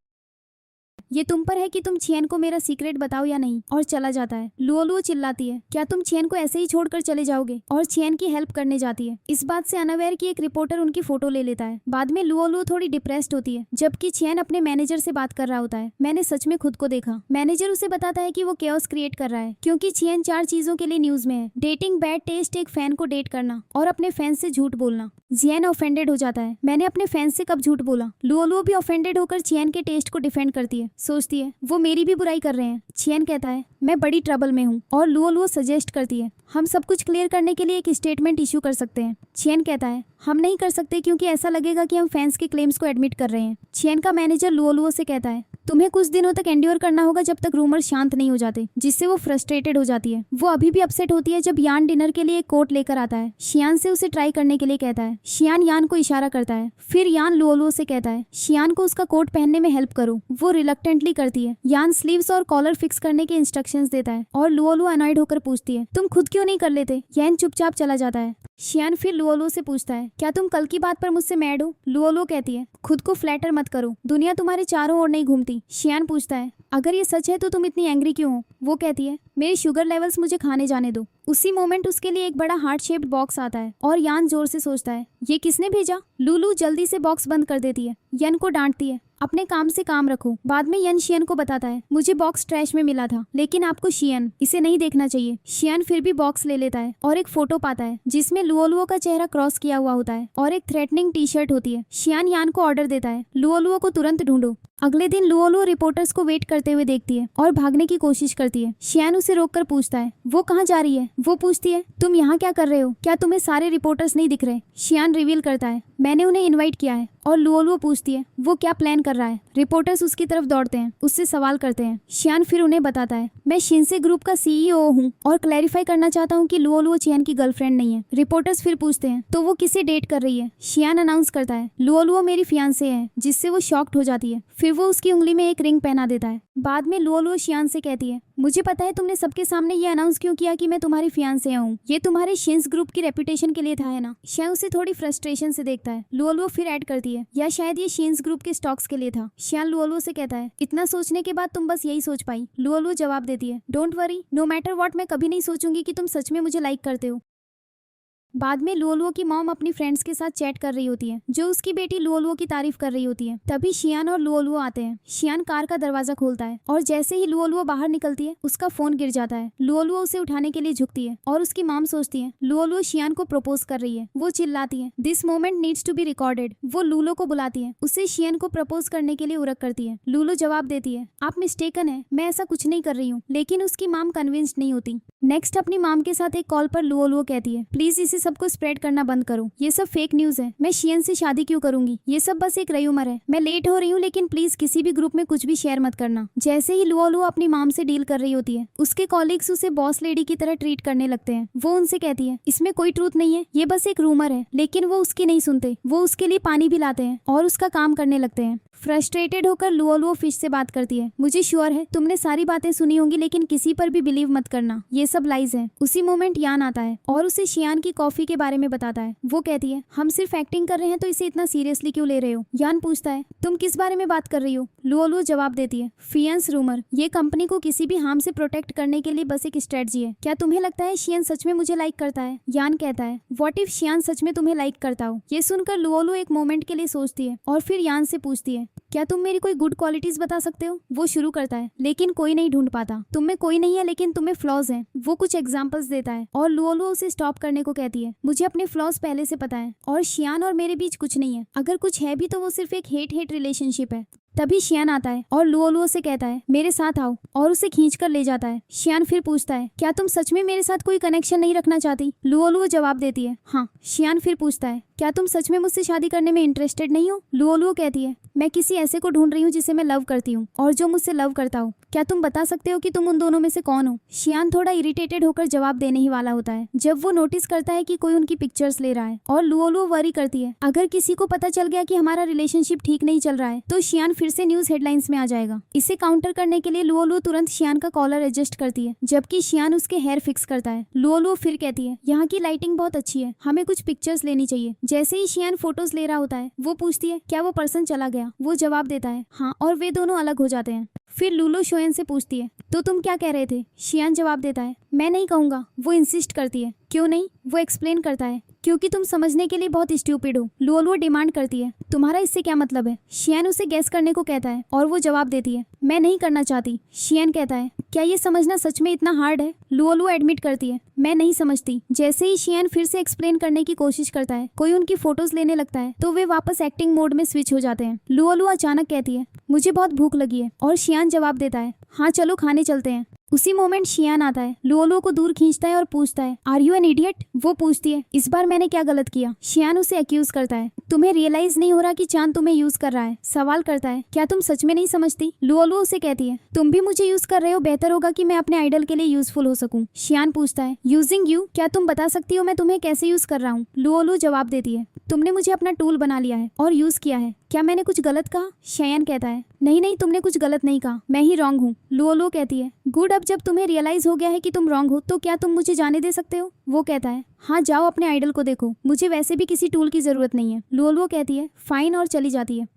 ये तुम पर है कि तुम चियन को मेरा सीक्रेट बताओ या नहीं, और चला जाता है। लुओलुओ चिल्लाती है, क्या तुम चियन को ऐसे ही छोड़कर चले जाओगे? और चियन की हेल्प करने जाती है। इस बात से अनअवेयर कि एक रिपोर्टर उनकी फोटो ले लेता है। बाद में लुओलुओ थोड़ी डिप्रेस्ड होती है, जबकि चियन अपने मैनेजर से बात कर रहा होता है। मैंने सच में खुद को देखा। मैनेजर उसे बताता है कि वो केओस क्रिएट कर रहा है क्योंकि चियन 4 चीजों के लिए न्यूज में है: डेटिंग, बैड टेस्ट, एक फैन को डेट करना और अपने फैंस से झूठ बोलना। चियन ऑफेंडेड हो जाता है, मैंने अपने फैंस से कब झूठ बोला? लुओलुओ भी ऑफेंडेड होकर चियन के टेस्ट को डिफेंड करती है, सोचती है वो मेरी भी बुराई कर रहे हैं। चियन कहता है, मैं बड़ी ट्रबल में हूँ, और लुओलुओ सजेस्ट करती है, हम सब कुछ क्लियर करने के लिए एक स्टेटमेंट इशू कर सकते हैं। चियन कहता है, हम नहीं कर सकते क्योंकि ऐसा लगेगा कि हम फैंस के क्लेम्स को एडमिट कर रहे हैं। चियन का मैनेजर लुओलुओ से कहता है, तुम्हें कुछ दिनों तक एंड्योर करना होगा जब तक रूमर शांत नहीं हो जाते, जिससे वो फ्रस्ट्रेटेड हो जाती है। वो अभी भी अपसेट होती है जब यान डिनर के लिए एक कोट लेकर आता है। शियान से उसे ट्राई करने के लिए कहता है। शियान यान को इशारा करता है। फिर यान लुओलुओ से कहता है, शियान को उसका कोट पहनने में हेल्प करो। वो रिलक्टेंटली करती है। यान स्लीव्स और कॉलर फिक्स करने के इंस्ट्रक्शंस देता है और लुओलुओ अनॉयड होकर पूछती है, तुम खुद क्यों नहीं कर लेते? यान चुपचाप चला जाता है। शियान फिर लुओलुओ से पूछता है, क्या तुम कल की बात पर मुझसे मैड हो? लुओलुओ कहती है, खुद को फ्लैटर मत करो, दुनिया तुम्हारे चारों ओर नहीं घूमती। शियान पूछता है, अगर ये सच है तो तुम इतनी एंग्री क्यों हो? वो कहती है, मेरे शुगर लेवल्स मुझे खाने जाने दो। उसी मोमेंट उसके लिए एक बड़ा हार्ट शेप्ड बॉक्स आता है और यान जोर से सोचता है, ये किसने भेजा? लुलु जल्दी से बॉक्स बंद कर देती है। यन को डांटती है, अपने काम से काम रखो। बाद में यन शियन को बताता है, मुझे बॉक्स ट्रैश में मिला था, लेकिन आपको शियन इसे नहीं देखना चाहिए। शियन फिर भी बॉक्स ले लेता है और एक फोटो पाता है जिसमें लुओलुओ का चेहरा क्रॉस किया हुआ होता है और एक थ्रेटनिंग टी-शर्ट होती है। शियन यान को ऑर्डर देता है, लुओलुओ को तुरंत ढूंढो। अगले दिन लुओलुओ रिपोर्टर्स को वेट करते हुए देखती है और भागने की कोशिश करती है। शियन उसे रोककर पूछता है, वो कहाँ जा रही है? वो पूछती है, तुम यहाँ क्या कर रहे हो? क्या तुम्हें सारे रिपोर्टर्स नहीं दिख रहे? शियन रिवील करता है, मैंने उन्हें इनवाइट किया है और लुओ पूछती है वो क्या प्लान कर रहा है। रिपोर्टर्स उसकी तरफ दौड़ते हैं, उससे सवाल करते हैं। शियान फिर उन्हें बताता है मैं शिनसे ग्रुप का CEO हूँ और क्लैरिफाई करना चाहता हूँ कि लुओ चियान की गर्लफ्रेंड नहीं है। रिपोर्टर्स फिर पूछते हैं तो वो किसे डेट कर रही है। शियान अनाउंस करता है लुओ मेरी फियांसे है, जिससे वो शॉक्ड हो जाती है। फिर वो उसकी उंगली में एक रिंग पहना देता है। बाद में लुओ शियान से कहती है मुझे पता है तुमने सबके सामने ये अनाउंस क्यों किया कि मैं तुम्हारी फियांसे हूँ। ये तुम्हारे शिन्स ग्रुप की रेपुटेशन के लिए था, है ना। शियान उसे थोड़ी फ्रस्ट्रेशन से देखता है। लुओ फिर ऐड करती है या शायद ये शिन्स ग्रुप के स्टॉक्स के लिए था। शियान लुओ से कहता है इतना सोचने के बाद तुम बस यही सोच पाई। लुओ जवाब देती है don't worry, no matter what, मैं कभी नहीं सोचूंगी कि तुम सच में मुझे लाइक करते हो। बाद में लुओ की मॉम अपनी फ्रेंड्स के साथ चैट कर रही होती है जो उसकी बेटी लुओ की तारीफ कर रही होती है। तभी शियान और लुओ आते हैं। शियान कार का दरवाजा खोलता है और जैसे ही लुओ बाहर निकलती है उसका फोन गिर जाता है। लुओ उसे उठाने के लिए झुकती है और उसकी मॉम सोचती है लुओ शियान को प्रपोज कर रही है। वो चिल्लाती है this moment needs to be recorded. वो लुलो को बुलाती है, उसे शियान को प्रपोज करने के लिए उरक करती है। लुलो जवाब देती है आप मिस्टेकन है, मैं ऐसा कुछ नहीं कर रही हूँ। लेकिन उसकी मॉम कन्विंस्ड नहीं होती। नेक्स्ट अपनी मॉम के साथ एक कॉल पर लुओ कहती है प्लीज इसे सबको स्प्रेड करना बंद करो, ये सब फेक न्यूज है। मैं शियन से शादी क्यों करूंगी, ये सब बस एक रयूमर है। मैं लेट हो रही हूँ लेकिन प्लीज किसी भी ग्रुप में कुछ भी शेयर मत करना। जैसे ही लुओ अपनी मॉम से डील कर रही होती है उसके कॉलीग्स उसे बॉस लेडी की तरह ट्रीट करने लगते हैं। वो उनसे कहती है इसमें कोई ट्रूथ नहीं है, ये बस एक रूमर है। लेकिन वो उसकी नहीं सुनते। वो उसके लिए पानी भी लाते हैं और उसका काम करने लगते हैं। फ्रस्ट्रेटेड होकर लुओ फिश से बात करती है मुझे श्योर है तुमने सारी बातें सुनी होंगी लेकिन किसी पर भी बिलीव मत करना, ये सब लाइज है। उसी मोमेंट यान आता है और उसे शियान की कॉफी के बारे में बताता है। वो कहती है हम सिर्फ एक्टिंग कर रहे हैं तो इसे इतना सीरियसली क्यों ले रहे हो। यान पूछता है तुम किस बारे में बात कर रही हो। लुओ जवाब देती है फियांस रूमर, ये कंपनी को किसी भी हार्म से प्रोटेक्ट करने के लिए बस एक स्ट्रेटजी है। क्या तुम्हें लगता है शियान सच में मुझे लाइक करता है। यान कहता है व्हाट इफ शियान सच में तुम्हें लाइक करता हो। ये सुनकर लुओ एक मोमेंट के लिए सोचती है और फिर यान से पूछती है क्या तुम मेरी कोई गुड क्वालिटीज बता सकते हो। वो शुरू करता है लेकिन कोई नहीं ढूंढ पाता। तुम में कोई नहीं है लेकिन तुम्हें फ्लॉज हैं। वो कुछ एग्जांपल्स देता है और लुओ उसे स्टॉप करने को कहती है मुझे अपने फ्लॉज पहले से पता है और शियान और मेरे बीच कुछ नहीं है। अगर कुछ है भी तो वो सिर्फ एक हेट रिलेशनशिप है। तभी शियान आता है और लुओ से कहता है मेरे साथ आओ और उसे खींच कर ले जाता है। शियान फिर पूछता है क्या तुम सच में मेरे साथ कोई कनेक्शन नहीं रखना चाहती। लुओ जवाब देती है हाँ। शियान फिर पूछता है क्या तुम सच में मुझसे शादी करने में इंटरेस्टेड नहीं हो। लुओ कहती है मैं किसी ऐसे को ढूंढ रही हूँ जिसे मैं लव करती हूँ और जो मुझसे लव करता हो। क्या तुम बता सकते हो कि तुम उन दोनों में से कौन हो। शियान थोड़ा इरिटेटेड होकर जवाब देने ही वाला होता है जब वो नोटिस करता है कि कोई उनकी पिक्चर्स ले रहा है और लुओ वरी करती है अगर किसी को पता चल गया कि हमारा रिलेशनशिप ठीक नहीं चल रहा है तो शियान फिर से न्यूज हेडलाइंस में आ जाएगा। इसे काउंटर करने के लिए लुओ तुरंत शियान का कॉलर एडजस्ट करती है जबकि शियान उसके हेयर फिक्स करता है। लुओ फिर कहती है यहाँ की लाइटिंग बहुत अच्छी है, हमें कुछ पिक्चर्स लेनी चाहिए। जैसे ही शियान फोटोज ले रहा होता है वो पूछती है क्या वो पर्सन चला गया। वो जवाब देता है हाँ और वे दोनों अलग हो जाते हैं। फिर लुलो शोयन से पूछती है तो तुम क्या कह रहे थे। शियान जवाब देता है मैं नहीं कहूंगा। वो इंसिस्ट करती है क्यों नहीं। वो एक्सप्लेन करता है क्योंकि तुम समझने के लिए बहुत स्टूपिड हो। लुओ डिमांड करती है तुम्हारा इससे क्या मतलब है। शियान उसे गैस करने को कहता है और वो जवाब देती है मैं नहीं करना चाहती। शियान कहता है क्या ये समझना सच में इतना हार्ड है। लुओ एडमिट करती है मैं नहीं समझती। जैसे ही शियान फिर से एक्सप्लेन करने की कोशिश करता है कोई उनकी फोटोज लेने लगता है तो वे वापस एक्टिंग मोड में स्विच हो जाते हैं। लुओ अचानक कहती है मुझे बहुत भूख लगी है और शियान जवाब देता है हाँ चलो खाने चलते हैं। उसी मोमेंट शियान आता है, लुओ को दूर खींचता है और पूछता है आर यू एन इडियट। वो पूछती है इस बार मैंने क्या गलत किया। शियान उसे एक्यूज करता है तुम्हें रियलाइज नहीं हो रहा कि चांद तुम्हें यूज कर रहा है। सवाल करता है क्या तुम सच में नहीं समझती। लुओ उसे कहती है तुम भी मुझे यूज कर रहे हो, बेहतर होगा कि मैं अपने आइडल के लिए यूजफुल हो सकूं। शियान पूछता है यूजिंग यू, क्या तुम बता सकती हो मैं तुम्हें कैसे यूज कर रहा हूँ। लुओ जवाब देती है तुमने मुझे अपना टूल बना लिया है और यूज किया है, क्या मैंने कुछ गलत कहा। शियान कहता है नहीं नहीं तुमने कुछ गलत नहीं कहा, मैं ही रॉन्ग हूँ। लुओ कहती है गुड, अब जब तुम्हें रियलाइज हो गया है कि तुम रॉन्ग हो तो क्या तुम मुझे जाने दे सकते हो। वो कहता है हाँ जाओ अपने आइडल को देखो, मुझे वैसे भी किसी टूल की जरूरत नहीं है। लुओ कहती है फाइन और चली जाती है।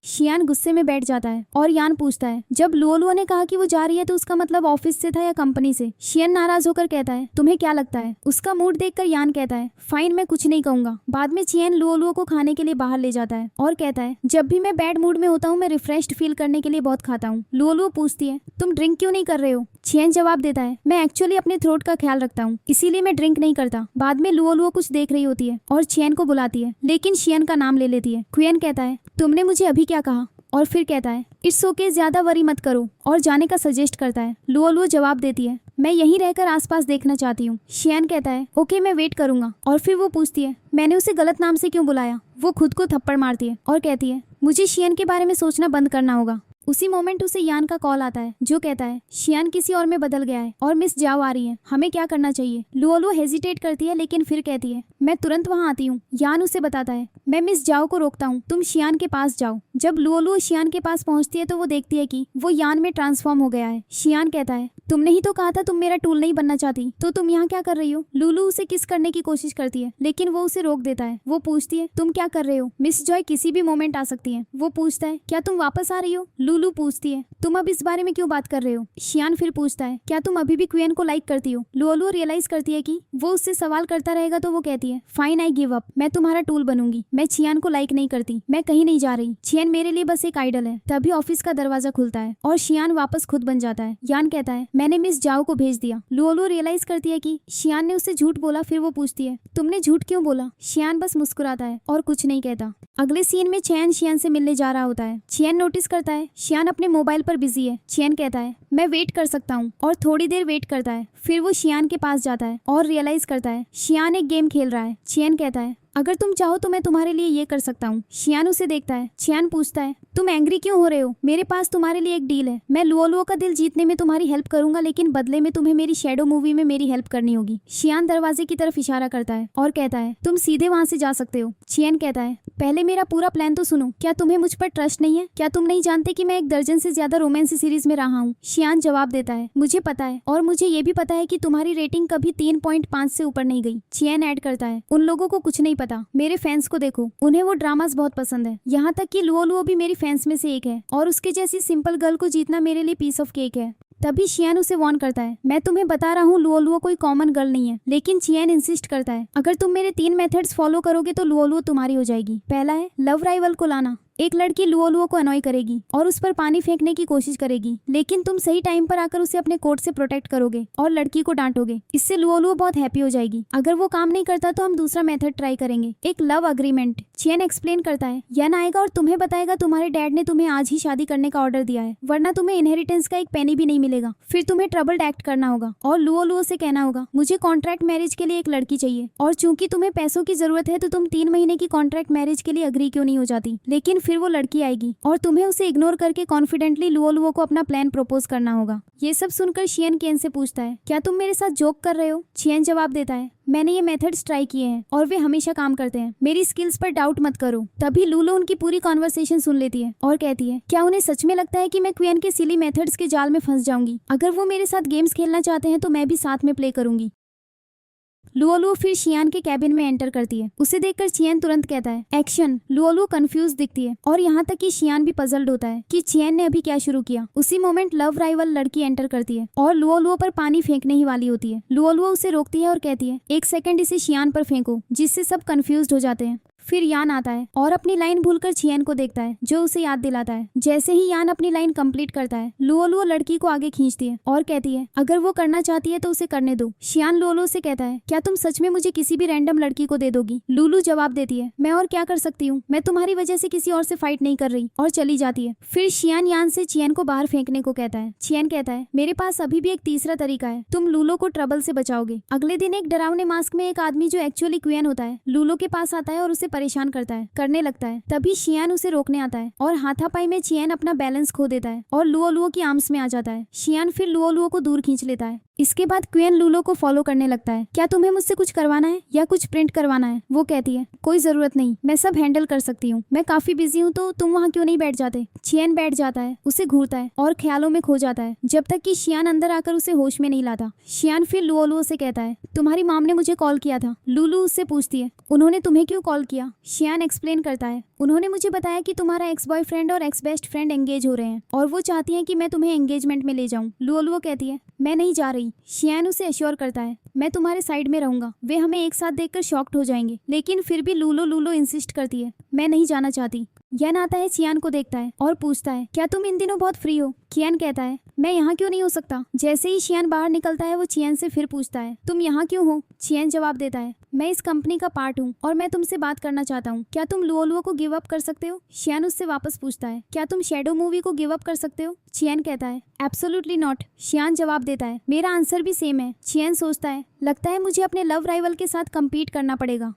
शियान गुस्से में बैठ जाता है और यान पूछता है जब लुओ ने कहा कि वो जा रही है तो उसका मतलब ऑफिस से था या कंपनी से। शियान नाराज होकर कहता है तुम्हें क्या लगता है। उसका मूड देखकर यान कहता है फाइन मैं कुछ नहीं कहूंगा। बाद में शियान लुओ को खाने के लिए बाहर ले जाता है और कहता है जब भी मैं बैड मूड में होता हूँ मैं रिफ्रेश्ड फील करने के लिए बहुत खाता हूँ। लुओ पूछती है तुम ड्रिंक क्यों नहीं कर रहे हो। शियान जवाब देता है मैं एक्चुअली अपने थ्रोट का ख्याल रखता हूँ इसीलिए मैं ड्रिंक नहीं करता। बाद में लुओ कुछ देख रही होती है और शियान को बुलाती है लेकिन शियान का नाम ले लेती है। क्वियन कहता है तुमने मुझे अभी क्या कहा और फिर कहता है इट्स ओके ज्यादा वरी मत करो और जाने का सजेस्ट करता है। लुओ जवाब देती है मैं यहीं रहकर आसपास देखना चाहती हूँ। शियान कहता है ओके मैं वेट करूंगा। और फिर वो पूछती है मैंने उसे गलत नाम से क्यों बुलाया। वो खुद को थप्पड़ मारती है और कहती है मुझे शियान के बारे में सोचना बंद करना होगा। उसी मोमेंट उसे यान का कॉल आता है जो कहता है शियान किसी और में बदल गया है और मिस जाओ आ रही है, हमें क्या करना चाहिए। लुओलुओ हेजिटेट करती है लेकिन फिर कहती है मैं तुरंत वहां आती हूँ। यान उसे बताता है मैं मिस जाओ को रोकता हूँ, तुम शियान के पास जाओ। जब लुओलुओ शियान के पास पहुंचती है तो वो देखती है कि वो यान में ट्रांसफॉर्म हो गया है। शियान कहता है तुमने ही तो कहा था तुम मेरा टूल नहीं बनना चाहती, तो तुम यहाँ क्या कर रही हो। लुलु उसे किस करने की कोशिश करती है लेकिन वो उसे रोक देता है। वो पूछती है तुम क्या कर रहे हो, मिस जॉय किसी भी मोमेंट आ सकती है। वो पूछता है क्या तुम वापस आ रही हो। लुलु पूछती है तुम अब इस बारे में क्यों बात कर रहे हो। शियान फिर पूछता है क्या तुम अभी भी क्वीन को लाइक करती हो। लुओलुओ रियलाइज करती है कि वो उससे सवाल करता रहेगा तो वो कहती है फाइन आई गिव अप, मैं तुम्हारा टूल बनूंगी। मैं चियान को लाइक नहीं करती, मैं कहीं नहीं जा रही। चियान मेरे लिए बस एक आइडल है। तभी ऑफिस का दरवाजा खुलता है और शियान वापस खुद बन जाता है। यान कहता है मैंने मिस जाओ को भेज दिया। लुओलुओ रियलाइज करती है कि शियान ने उससे झूठ बोला। फिर वो पूछती है तुमने झूठ क्यों बोला। शियान बस मुस्कुराता है और कुछ नहीं कहता। अगले सीन में चैन शियान से मिलने जा रहा होता है। चियान नोटिस करता है शियान अपने मोबाइल पर बिजी है। चियान कहता है मैं वेट कर सकता हूँ और थोड़ी देर वेट करता है। फिर वो शियान के पास जाता है और रियलाइज करता है शियान एक गेम खेल रहा है। चियान कहता है अगर तुम चाहो तो मैं तुम्हारे लिए ये कर सकता हूँ। शियान उसे देखता है। चियान पूछता है तुम एंग्री क्यों हो रहे हो, मेरे पास तुम्हारे लिए एक डील है। मैं लुओलुओ का दिल जीतने में तुम्हारी हेल्प करूंगा लेकिन बदले में तुम्हें मेरी शैडो मूवी में मेरी हेल्प करनी होगी। शियान दरवाजे की तरफ इशारा करता है और कहता है तुम सीधे वहाँ से जा सकते हो। चियान कहता है पहले मेरा पूरा प्लान तो सुनो, क्या तुम्हें मुझ पर ट्रस्ट नहीं है। क्या तुम नहीं जानते कि मैं एक दर्जन से ज्यादा रोमांस सीरीज में रहा हूँ। शियान जवाब देता है मुझे पता है और मुझे ये भी पता है कि तुम्हारी रेटिंग कभी 3.5 से ऊपर नहीं गई। चियान ऐड करता है उन लोगों को कुछ नहीं पता, मेरे फैंस को देखो, उन्हें वो ड्रामास बहुत पसंद है। यहाँ तक कि लुओलुओ भी मेरी फैंस में से एक है और उसके जैसी सिंपल गर्ल को जीतना मेरे लिए पीस ऑफ केक है। तभी चियान उसे वार्न करता है मैं तुम्हें बता रहा हूँ लुओलुओ कोई कॉमन गर्ल नहीं है। लेकिन चियान इंसिस्ट करता है अगर तुम मेरे 3 मेथड्स फॉलो करोगे तो लुओलुओ तुम्हारी हो जाएगी। पहला है लव राइवल को लाना। एक लड़की लुओलुओ को अनॉय करेगी और उस पर पानी फेंकने की कोशिश करेगी लेकिन तुम सही टाइम पर आकर उसे अपने कोट से प्रोटेक्ट करोगे और लड़की को डांटोगे। इससे लुओलुओ बहुत हैप्पी हो जाएगी। अगर वो काम नहीं करता तो हम दूसरा मेथड ट्राई करेंगे, एक लव अग्रीमेंट। चियान एक्सप्लेन करता है यन आएगा और तुम्हें बताएगा तुम्हारे डैड ने तुम्हें आज ही शादी करने का ऑर्डर दिया है वरना तुम्हें इनहेरिटेंस का एक पेनी भी नहीं मिलेगा। फिर तुम्हें ट्रबल्ड एक्ट करना होगा और लुओलुओ से कहना होगा मुझे कॉन्ट्रैक्ट मैरिज के लिए एक लड़की चाहिए और चूंकि तुम्हें पैसों की जरूरत है तो तुम 3 महीने की कॉन्ट्रैक्ट मैरिज के लिए अग्री क्यों नहीं हो जाती। लेकिन फिर वो लड़की आएगी और तुम्हें उसे इग्नोर करके कॉन्फिडेंटली लुओलुओ को अपना प्लान प्रपोज करना होगा। ये सब सुनकर शियान कियन से पूछता है क्या तुम मेरे साथ जोक कर रहे हो। चियान जवाब देता है मैंने ये मेथड्स ट्राई किए हैं और वे हमेशा काम करते हैं, मेरी स्किल्स पर डाउट मत करो। तभी लुलो उनकी पूरी कॉन्वर्सेशन सुन लेती है और कहती है क्या उन्हें सच में लगता है कि मैं क्वियन के सिली मेथड्स के जाल में फंस जाऊंगी। अगर वो मेरे साथ गेम्स खेलना चाहते हैं तो मैं भी साथ में प्ले करूंगी। लुओलुओ फिर शियान के कैबिन में एंटर करती है। उसे देखकर चियान तुरंत कहता है एक्शन। लुओलुओ कंफ्यूज दिखती है और यहाँ तक कि शियान भी पजल्ड होता है कि चियान ने अभी क्या शुरू किया। उसी मोमेंट लव राइवल लड़की एंटर करती है और लुओलुओ पर पानी फेंकने ही वाली होती है। लुओलुओ उसे रोकती है और कहती है 1 सेकंड इसे शियान पर फेंको, जिससे सब कंफ्यूज हो जाते हैं। फिर यान आता है और अपनी लाइन भूलकर चियान को देखता है जो उसे याद दिलाता है। जैसे ही यान अपनी लाइन कंप्लीट करता है लुओलुओ लड़की को आगे खींचती है और कहती है अगर वो करना चाहती है तो उसे करने दो। शियान लुओलुओ से कहता है क्या तुम सच में मुझे किसी भी रैंडम लड़की को दे दोगी। लुलु जवाब देती है मैं और क्या कर सकती हूँ, मैं तुम्हारी वजह से किसी और से फाइट नहीं कर रही, और चली जाती है। फिर शियान यान से चियान को बाहर फेंकने को कहता है। चियान कहता है मेरे पास अभी भी एक तीसरा तरीका है, तुम लुलो को ट्रबल से बचाओगे। अगले दिन एक डरावने मास्क में एक आदमी जो एक्चुअली क्वीन होता है लुलो के पास आता है और उसे परेशान करने लगता है। तभी शियान उसे रोकने आता है और हाथापाई में चियान अपना बैलेंस खो देता है और लुओलुओ की आर्म्स में आ जाता है। शियान फिर लुओलुओ को दूर खींच लेता है। इसके बाद क्वीन लुलो को फॉलो करने लगता है। क्या तुम्हें मुझसे कुछ करवाना है या कुछ प्रिंट करवाना है। वो कहती है कोई जरूरत नहीं, मैं सब हैंडल कर सकती हूँ, मैं काफी बिजी हूँ, तो तुम वहाँ क्यों नहीं बैठ जाते। चियान बैठ जाता है, उसे घूरता है और ख्यालों में खो जाता है जब तक कि शियान अंदर आकर उसे होश में नहीं लाता। शियान फिर लुओलुओ से कहता है तुम्हारी मॉम ने मुझे कॉल किया था। लुलु उससे पूछती है उन्होंने तुम्हें क्यों कॉल किया। शियान एक्सप्लेन करता है उन्होंने मुझे बताया कि तुम्हारा एक्स बॉयफ्रेंड और एक्स बेस्ट फ्रेंड एंगेज हो रहे हैं और वो चाहती हैं कि मैं तुम्हें एंगेजमेंट में ले जाऊं। लुओलुओ कहती है मैं नहीं जा रही। शियान उसे एश्योर करता है मैं तुम्हारे साइड में रहूंगा। वे हमें एक साथ देखकर शॉक्ड हो जाएंगे, लेकिन फिर भी लुलो इंसिस्ट करती है मैं नहीं जाना चाहती। यन आता है, चियान को देखता है और पूछता है क्या तुम इन दिनों बहुत फ्री हो। कियान कहता है मैं यहाँ क्यों नहीं हो सकता। जैसे ही शियान बाहर निकलता है वो चियान से फिर पूछता है तुम यहाँ क्यों हो। चियान जवाब देता है मैं इस कंपनी का पार्ट हूँ और मैं तुमसे बात करना चाहता हूँ, क्या तुम लुओलुओ को गिव अप कर सकते हो। शियान उससे वापस पूछता है क्या तुम शैडो मूवी को गिव अप कर सकते हो। चियान कहता है एब्सोल्युटली नॉट। शियान जवाब देता है मेरा आंसर भी सेम है। चियान सोचता है लगता है मुझे अपने लव राइवल के साथ कम्पीट करना पड़ेगा।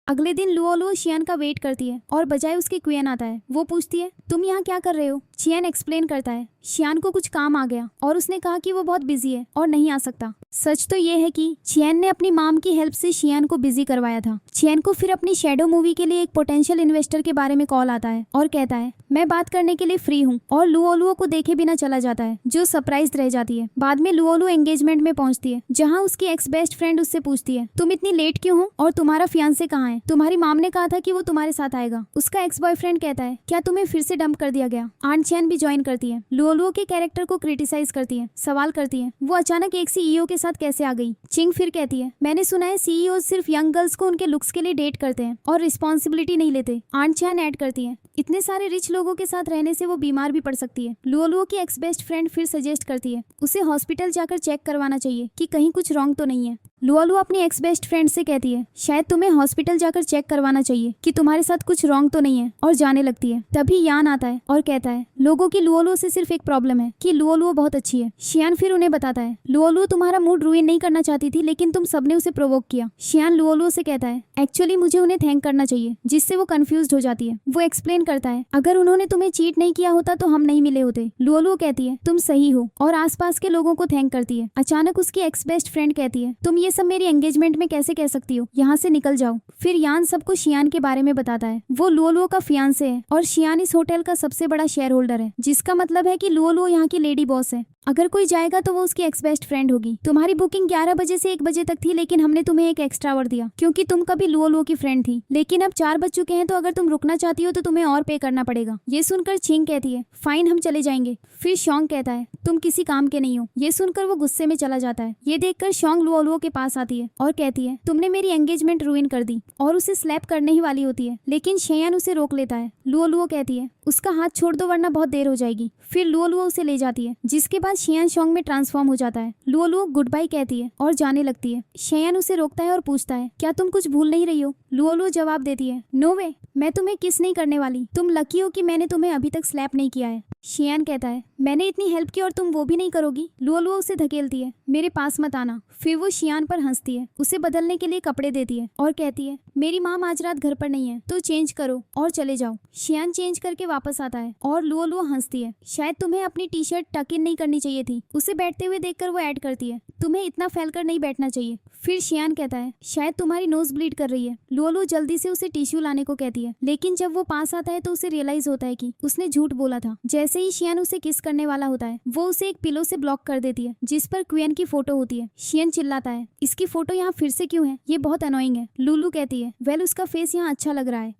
अगले दिन लुओलुओ शियान का वेट करती है और बजाय उसके क्वियन आता है। वो पूछती है तुम यहाँ क्या कर रहे हो। चियान एक्सप्लेन करता है शियान को कुछ काम आ गया और उसने कहा कि वो बहुत बिजी है और नहीं आ सकता। सच तो ये है कि चियान ने अपनी माम की हेल्प से शियान को बिजी करवाया था। चियान को फिर अपनी शैडो मूवी के लिए एक पोटेंशियल इन्वेस्टर के बारे में कॉल आता है और कहता है मैं बात करने के लिए फ्री हूँ और लुओलुओ को देखे बिना चला जाता है जो सरप्राइज रह जाती है। बाद में लुओलुओ एंगेजमेंट में पहुंचती है जहाँ उसकी एक्स बेस्ट फ्रेंड उससे पूछती है तुम इतनी लेट क्यों हो और तुम्हारा फियांसे कहाँ है। तुम्हारी माम ने कहा था कि वो तुम्हारे साथ आएगा। उसका एक्स बॉयफ्रेंड कहता है क्या तुम्हें फिर से डंप कर दिया गया। आंट चियान भी ज्वाइन करती है। लुओलुओ के कैरेक्टर को क्रिटिसाइज करती है, सवाल करती है वो अचानक एक सीईओ के साथ कैसे आ गई। चिंग फिर कहती है मैंने सुना है सीईओ सिर्फ यंग गर्ल्स को उनके लुक्स के लिए डेट करते हैं और रिस्पॉन्सिबिलिटी नहीं लेते। आंट चियान ऐड करती है इतने सारे रिच लोगों के साथ रहने से वो बीमार भी पड़ सकती है। लुओलुओ की एक्स बेस्ट फ्रेंड फिर सजेस्ट करती है उसे हॉस्पिटल जाकर चेक करवाना चाहिए कि कहीं कुछ रॉन्ग तो नहीं है। लुओलुओ अपनी एक्स बेस्ट फ्रेंड से कहती है शायद तुम्हें हॉस्पिटल जाकर चेक करवाना चाहिए कि तुम्हारे साथ कुछ रॉन्ग तो नहीं है और जाने लगती है। तभी यान आता है और कहता है लोगों की लुओलुओ से सिर्फ एक प्रॉब्लम है कि लुओलुओ बहुत अच्छी है। शियान फिर उन्हें बताता है लुओलुओ तुम्हारा मूड रुइन नहीं करना चाहती थी लेकिन तुम सबने उसे प्रोवोक किया। शियान लुओलुओ से कहता है एक्चुअली मुझे उन्हें थैंक करना चाहिए, जिससे वो कंफ्यूज हो जाती है। वो एक्सप्लेन करता है अगर उन्होंने तुम्हें चीट नहीं किया होता तो हम नहीं मिले होते। लुओलुओ कहती है तुम सही हो और आसपास के लोगों को थैंक करती है। अचानक उसकी एक्स बेस्ट फ्रेंड कहती है तुम ये सब मेरी एंगेजमेंट में कैसे कह सकती हो, यहाँ से निकल जाओ। फिर यान सबको शियान के बारे में बताता है। वो लुओलुओ का फियांसे है और शियान इस होटल का सबसे बड़ा शेयर होल्डर है, जिसका मतलब है कि लुओलुओ यहाँ की लेडी बॉस है। अगर कोई जाएगा तो वो उसकी एक्स बेस्ट फ्रेंड होगी। तुम्हारी बुकिंग 11 बजे से 1 बजे तक थी लेकिन हमने तुम्हें एक एक्स्ट्रा आवर दिया क्योंकि तुम कभी लुओलुओ की फ्रेंड थी, लेकिन अब 4 बज चुके हैं तो अगर तुम रुकना चाहती हो तो तुम्हें और पे करना पड़ेगा। ये सुनकर छिंग कहती है फाइन हम चले जाएंगे। फिर शोंग कहता है तुम किसी काम के नहीं हो। ये सुनकर वो गुस्से में चला जाता है। ये देखकर शोंग लुओलुओ के पास आती है और कहती है तुमने मेरी एंगेजमेंट रुइन कर दी, और उसे स्लैप करने ही वाली होती है लेकिन शेयान उसे रोक लेता है। लुओलुओ कहती है उसका हाथ छोड़ दो वरना बहुत देर हो जाएगी। फिर लुओलुओ उसे ले जाती है, जिसके बाद शेयान शोंग में ट्रांसफॉर्म हो जाता है। लुओलुओ गुड बाय कहती है और जाने लगती है। शेयान उसे रोकता है और पूछता है क्या तुम कुछ भूल नहीं रही हो। लुओलुओ जवाब देती है नो वे, मैं तुम्हें किस नहीं करने वाली। तुम लकी हो कि मैंने तुम्हें अभी तक स्लैप नहीं किया है। शेयान कहता है मैंने इतनी हेल्प की और तुम वो भी नहीं करोगी। लुओलुओ उसे धकेलती है मेरे पास मत आना। फिर वो शियान पर हंसती है, उसे बदलने के लिए कपड़े देती है और कहती है मेरी माम आज रात घर पर नहीं है तो चेंज करो और चले जाओ। शियान चेंज करके वापस आता है और लुओलुओ हंसती है शायद तुम्हें अपनी टी शर्ट टक इन नहीं करनी चाहिए थी। उसे बैठते हुए देखकर वो ऐड करती है तुम्हें इतना फैलकर नहीं बैठना चाहिए। फिर शियान कहता है शायद तुम्हारी नोज ब्लीड कर रही है। लुओलुओ जल्दी से उसे टिश्यू लाने को कहती है, लेकिन जब वो पास आता है तो उसे रियलाइज होता है कि उसने झूठ बोला था। जैसे ही शियान उसे किस करने वाला होता है वो उसे एक पिलो से ब्लॉक कर देती है जिस पर क्वीन की फोटो होती है। शियान चिल्लाता है इसकी फोटो यहाँ फिर से क्यों है, ये बहुत अनोइंग है। लुलू कहती है वेल उसका फेस यहाँ अच्छा लग रहा है।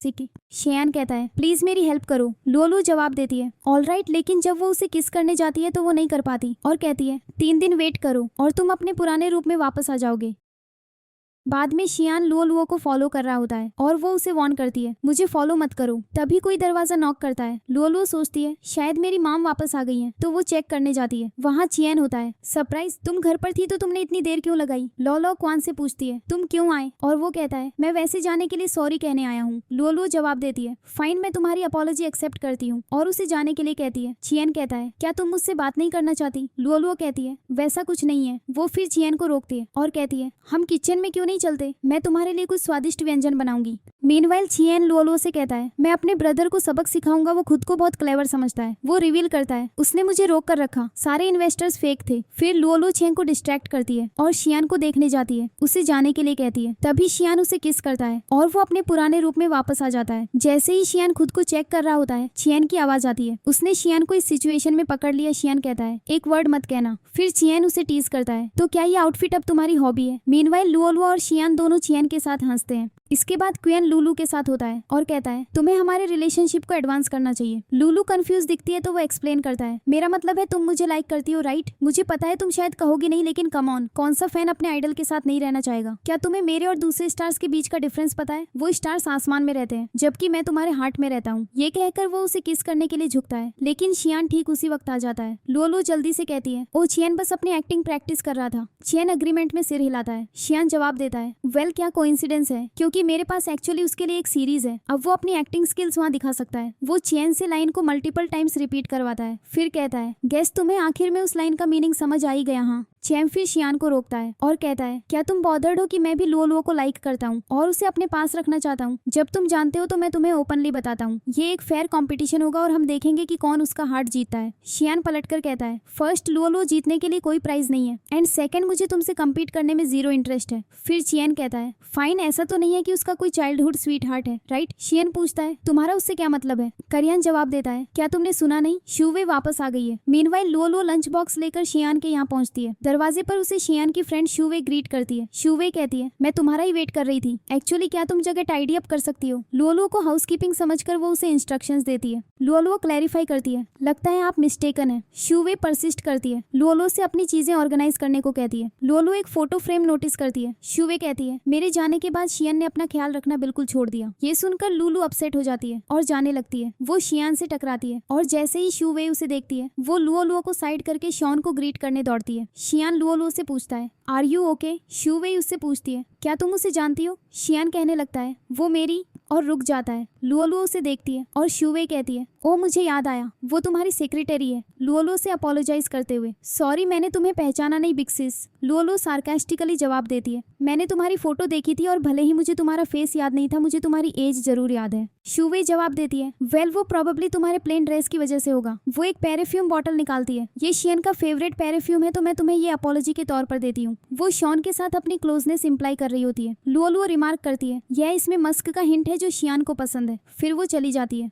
शियान कहता है प्लीज मेरी हेल्प करो। लुलू जवाब देती है ऑलराइट, लेकिन जब वो उसे किस करने जाती है तो वो नहीं कर पाती और कहती है 3 दिन वेट करो और तुम अपने पुराने रूप में वापस आ जाओगे। बाद में शियान लुओलुओ को फॉलो कर रहा होता है और वो उसे वार्न करती है मुझे फॉलो मत करो। तभी कोई दरवाजा नॉक करता है। लुओलुओ सोचती है शायद मेरी माम वापस आ गई है तो वो चेक करने जाती है। वहाँ चियान होता है सरप्राइज, तुम घर पर थी तो तुमने इतनी देर क्यों लगाई। लॉलो क्वान से पूछती है तुम क्यों आए और वो कहता है मैं वैसे जाने के लिए सॉरी कहने आया हूँ। लुओलुओ जवाब देती है फाइन मैं तुम्हारी अपॉलॉजी एक्सेप्ट करती हूँ और उसे जाने के लिए कहती है। चियान कहता है क्या तुम मुझसे बात नहीं करना चाहती। लुओलुओ कहती है वैसा कुछ नहीं है। वो फिर चियान को रोकती है और कहती है हम किचन में क्यों नहीं चलते, मैं तुम्हारे लिए कुछ स्वादिष्ट व्यंजन बनाऊंगी। मीनवाइल चियान लुओलुओ से कहता है मैं अपने ब्रदर को सबक सिखाऊंगा, वो खुद को बहुत क्लेवर समझता है। वो रिवील करता है उसने मुझे रोक कर रखा, सारे इन्वेस्टर्स फेक थे। फिर लुओलुओ चियान को डिस्ट्रैक्ट करती है और शियान को देखने जाती है, उसे जाने के लिए कहती है। तभी शियान उसे किस करता है और वो अपने पुराने रूप में वापस आ जाता है। जैसे ही शियान खुद को चेक कर रहा होता है चियान की आवाज आती है। उसने शियान को इस सिचुएशन में पकड़ लिया। शियान कहता है एक वर्ड मत कहना। फिर चियान उसे टीज करता है तो क्या ये आउटफिट अब तुम्हारी हॉबी है। मीनवाइल लुओलुओ और शियान दोनों चियन के साथ हंसते हैं। इसके बाद क्वियन लुलू के साथ होता है और कहता है तुम्हें हमारे रिलेशनशिप को एडवांस करना चाहिए। लुलू कंफ्यूज दिखती है तो वो एक्सप्लेन करता है मेरा मतलब है तुम मुझे लाइक करती हो राइट। मुझे पता है तुम शायद कहोगी नहीं, लेकिन कम ऑन, कौन सा फैन अपने आइडल के साथ नहीं रहना चाहेगा। क्या तुम्हें मेरे और दूसरे स्टार्स के बीच का डिफरेंस पता है? वो स्टार्स आसमान में रहते हैं जबकि मैं तुम्हारे हार्ट में रहता हूँ। ये कहकर वो उसे किस करने के लिए झुकता है, लेकिन शियान ठीक उसी वक्त आ जाता है। लुलू जल्दी से कहती है ओ चियन बस अपनी एक्टिंग प्रैक्टिस कर रहा था। चियन अग्रीमेंट में सिर हिलाता है। शियान जवाब देता है वेल क्या कोइंसिडेंस है, क्योंकि मेरे पास एक्चुअली उसके लिए एक सीरीज है। अब वो अपनी एक्टिंग स्किल्स वहाँ दिखा सकता है। वो चियन से लाइन को मल्टीपल टाइम्स रिपीट करवाता है, फिर कहता है गेस तुम्हें आखिर में उस लाइन का मीनिंग समझ आ ही गया। हाँ। चैम फिर शियान को रोकता है और कहता है क्या तुम बॉदर्ड हो कि मैं भी लुओलुओ को लाइक करता हूँ और उसे अपने पास रखना चाहता हूँ? जब तुम जानते हो तो मैं तुम्हें ओपनली बताता हूँ। ये एक फेयर कंपटीशन होगा और हम देखेंगे कि कौन उसका हार्ट जीतता है। शियान पलटकर कहता है फर्स्ट लुओलुओ जीतने के लिए कोई प्राइज नहीं है एंड सेकंड मुझे तुमसे कम्पीट करने में जीरो इंटरेस्ट है। फिर चियन कहता है फाइन, ऐसा तो नहीं है कि उसका कोई चाइल्डहुड स्वीट हार्ट है राइट? शियन पूछता है तुम्हारा उससे क्या मतलब है? करियन जवाब देता है क्या तुमने सुना नहीं, शुवे वापस आ गई है। मीनवाइल लुओलुओ लंच बॉक्स लेकर शियान के यहाँ पहुंचती है। दरवाजे पर उसे शियान की फ्रेंड शुवे ग्रीट करती है। शुवे कहती है मैं तुम्हारा ही वेट कर रही थी। एक्चुअली क्या तुम जगह टाइडी अप कर सकती हो? लुओलुओ को हाउसकीपिंग समझकर वो उसे इंस्ट्रक्शंस देती है। लुओलुओ क्लैरिफाई करती है लगता है आप मिस्टेकन है। शुवे परसिस्ट करती है। लुओलुओ से अपनी चीजें ऑर्गेनाइज करने को कहती है। लुओलुओ एक फोटो फ्रेम नोटिस करती है। शुवे कहती है मेरे जाने के बाद शियान ने अपना ख्याल रखना बिल्कुल छोड़ दिया। ये सुनकर लुलू अपसेट हो जाती है और जाने लगती है। वो शियान से टकराती है और जैसे ही शुवे उसे देखती है वो लुओलुओ को साइड करके शॉन को ग्रीट करने दौड़ती है। शियान लुओलुओ से पूछता है आर यू ओके? शुवे उससे पूछती है क्या तुम उसे जानती हो? शियान कहने लगता है वो मेरी, और रुक जाता है। लुओलुओ उसे देखती है और शुवे कहती है ओ मुझे याद आया, वो तुम्हारी सेक्रेटरी है। लुओलुओ से अपोलोजाइज करते हुए सॉरी मैंने तुम्हें पहचाना नहीं बिग सिस। लुओलुओ सार्कास्टिकली जवाब देती है मैंने तुम्हारी फोटो देखी थी और भले ही मुझे तुम्हारा फेस याद नहीं था, मुझे तुम्हारी एज जरूर याद है। शुवे जवाब देती है वेल वो प्रोबेबली तुम्हारे प्लेन ड्रेस की वजह से होगा। वो एक पेरिफ्यूम बॉटल निकालती है। ये शियन का फेवरेट पेरिफ्यूम है तो मैं तुम्हें ये अपोलॉजी के तौर पर देती हूँ। वो शॉन के साथ अपनी क्लोजनेस इंप्लाई कर रही होती है। लुओलुओ रिमार्क करती है यह इसमें मस्क का हिंट है जो शियान को पसंद है। फिर वो चली जाती है।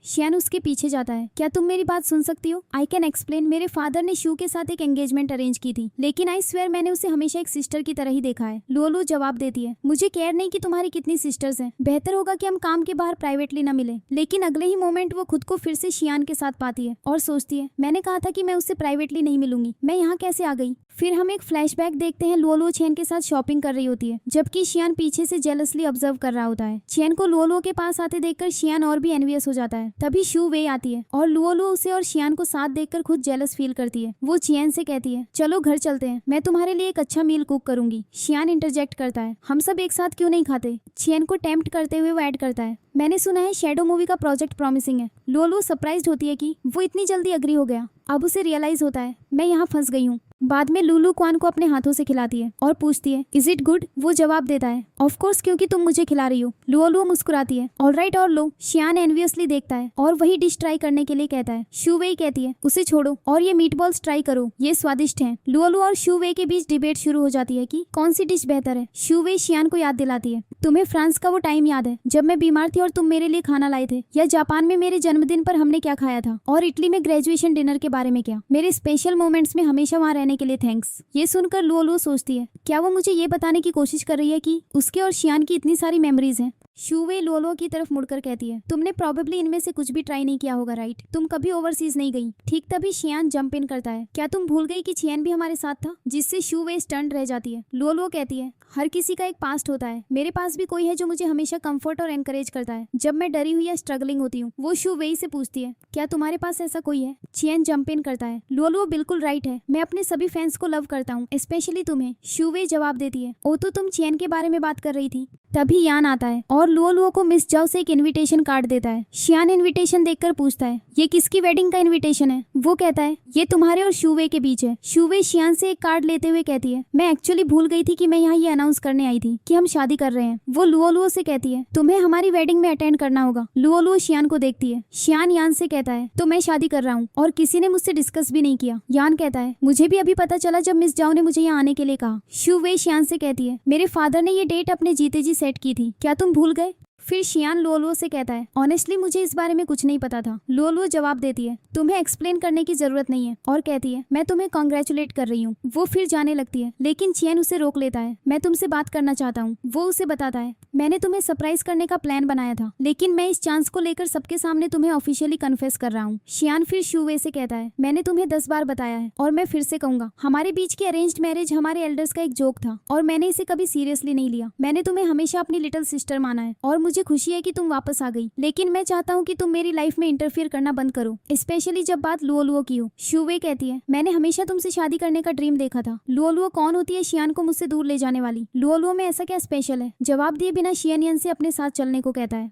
शियान उसके पीछे जाता है। क्या तुम मेरी बात सुन सकती हो? I can explain. मेरे फादर ने शू के साथ एक एंगेजमेंट अरेंज की थी, लेकिन आई स्वेयर मैंने उसे हमेशा एक सिस्टर की तरह ही देखा है। लुओलुओ जवाब देती है मुझे केयर नहीं कि तुम्हारी कितनी सिस्टर्स हैं। बेहतर होगा कि हम काम के बाहर प्राइवेटली न मिले। लेकिन अगले ही मोमेंट वो खुद को फिर से शियान के साथ पाती है और सोचती है मैंने कहा था कि मैं उससे प्राइवेटली नहीं मिलूंगी, मैं यहाँ कैसे आ गई? फिर हम एक फ्लैशबैक देखते हैं। लुओलुओ चियन के साथ शॉपिंग कर रही होती है जबकि शियान पीछे से जेलसली ऑब्जर्व कर रहा होता है। चियन को लुओलुओ के पास आते देखकर शियान और भी एनवियस हो जाता है। तभी शू वे आती है और लुओलुओ उसे और शियान को साथ देखकर खुद जेलस फील करती है। वो चियन से कहती है चलो घर चलते हैं, मैं तुम्हारे लिए एक अच्छा मील कुक करूंगी। शियान इंटरजेक्ट करता है हम सब एक साथ क्यों नहीं खाते? चियन को टेम्प्ट करते हुए वो ऐड करता है मैंने सुना है शैडो मूवी का प्रोजेक्ट प्रॉमिसिंग है। लुओलुओ सरप्राइज्ड होती है कि वो इतनी जल्दी अग्री हो गया। अब उसे रियलाइज होता है मैं यहाँ फंस गई हूँ। बाद में लुलू क्वान को अपने हाथों से खिलाती है और पूछती है इज इट गुड? वो जवाब देता है ऑफ कोर्स क्योंकि तुम मुझे खिला रही हो। लुओलुओ मुस्कुराती है ऑलराइट और लो। शियान एनवियसली देखता है और वही डिश ट्राई करने के लिए कहता है। शुवे कहती है उसे छोड़ो और ये मीटबॉल्स ट्राई करो, ये स्वादिष्ट हैं। लुओलुओ और शुवे के बीच डिबेट शुरू हो जाती है कि कौन सी डिश बेहतर है। शुवे शियान को याद दिलाती है तुम्हें फ्रांस का वो टाइम याद है जब मैं बीमार थी और तुम मेरे लिए खाना लाए थे? या जापान में मेरे जन्मदिन पर हमने क्या खाया था? और इटली में ग्रेजुएशन डिनर के बारे में क्या? मेरे स्पेशल मोमेंट्स में हमेशा वहाँ रहने के लिए थैंक्स। ये सुनकर लुओलुओ सोचती है क्या वो मुझे ये बताने की कोशिश कर रही है कि उसके और शियान की इतनी सारी मेमोरीज हैं? शुवे लुओलुओ की तरफ मुड़कर कहती है तुमने प्रोबेबली इनमें से कुछ भी ट्राई नहीं किया होगा राइट? तुम कभी ओवरसीज नहीं गई। ठीक तभी शियान जंप इन करता है क्या तुम भूल गई कि चियन भी हमारे साथ था? जिससे शुवे स्टन्ड रह जाती है। लुओलुओ कहती है हर किसी का एक पास्ट होता है, मेरे पास भी कोई है जो मुझे हमेशा कंफर्ट और एनकरेज करता है जब मैं डरी हुई या स्ट्रगलिंग होती हूँ। वो शुवे से पूछती है क्या तुम्हारे पास ऐसा कोई है? चियन जंप इन करता है लुओलुओ बिल्कुल राइट है, मैं अपने सभी फैंस को लव करता हूँ, स्पेशली तुम्हें। शुवे जवाब देती है ओ तो तुम चियन के बारे में बात कर रही थी। तभी यान आता है और लुओलुओ को मिस जाओ से एक इनविटेशन कार्ड देता है। शियान इनविटेशन देखकर पूछता है ये किसकी वेडिंग का इनविटेशन है? वो कहता है ये तुम्हारे और शुवे के बीच है। शुवे शियान से एक कार्ड लेते हुए कहती है मैं एक्चुअली भूल गई थी कि मैं यहाँ ये अनाउंस करने आई थी कि हम शादी कर रहे हैं। वो लुओलुओ से कहती है तुम्हें हमारी वेडिंग में अटेंड करना होगा। लुओलुओ शियान को देखती है। शियान यान से कहता है तो मैं शादी कर रहा हूँ और किसी ने मुझसे डिस्कस भी नहीं किया। यान कहता है मुझे भी अभी पता चला जब मिस जाओ ने मुझे यहाँ आने के लिए कहा। शुवे शियान से कहती है मेरे फादर ने ये डेट अपने जीते जी सेट की थी, क्या तुम भूल गए? फिर शियान लुओलुओ से कहता है, ऑनेस्टली मुझे इस बारे में कुछ नहीं पता था। लुओलुओ जवाब देती है, तुम्हें एक्सप्लेन करने की जरूरत नहीं है, और कहती है, मैं तुम्हें कॉन्ग्रेचुलेट कर रही हूँ। वो फिर जाने लगती है, लेकिन चियन उसे रोक लेता है। मैं तुमसे बात करना चाहता हूँ। वो उसे बताता है, मैंने तुम्हें सरप्राइज करने का प्लान बनाया था, लेकिन मैं इस चांस को लेकर सबके सामने तुम्हें ऑफिशियली कन्फेस कर रहा हूँ। शियान फिर शूवे से कहता है, मैंने तुम्हें 10 बार बताया है और मैं फिर से कहूंगा, हमारे बीच की अरेंज्ड मैरिज हमारे एल्डर्स का एक जोक था और मैंने इसे कभी सीरियसली नहीं लिया। मैंने तुम्हें हमेशा अपनी लिटिल सिस्टर माना है और मुझे खुशी है कि तुम वापस आ गई, लेकिन मैं चाहता हूँ कि तुम मेरी लाइफ में इंटरफियर करना बंद करो, स्पेशली जब बात लुओलुओ की हो। शूवे कहती है, मैंने हमेशा तुमसे शादी करने का ड्रीम देखा था। लुओलुओ कौन होती है शियान को मुझसे दूर ले जाने वाली? लुओलुओ में ऐसा क्या स्पेशल है? जवाब दिए बिना शियान से अपने साथ चलने को कहता है।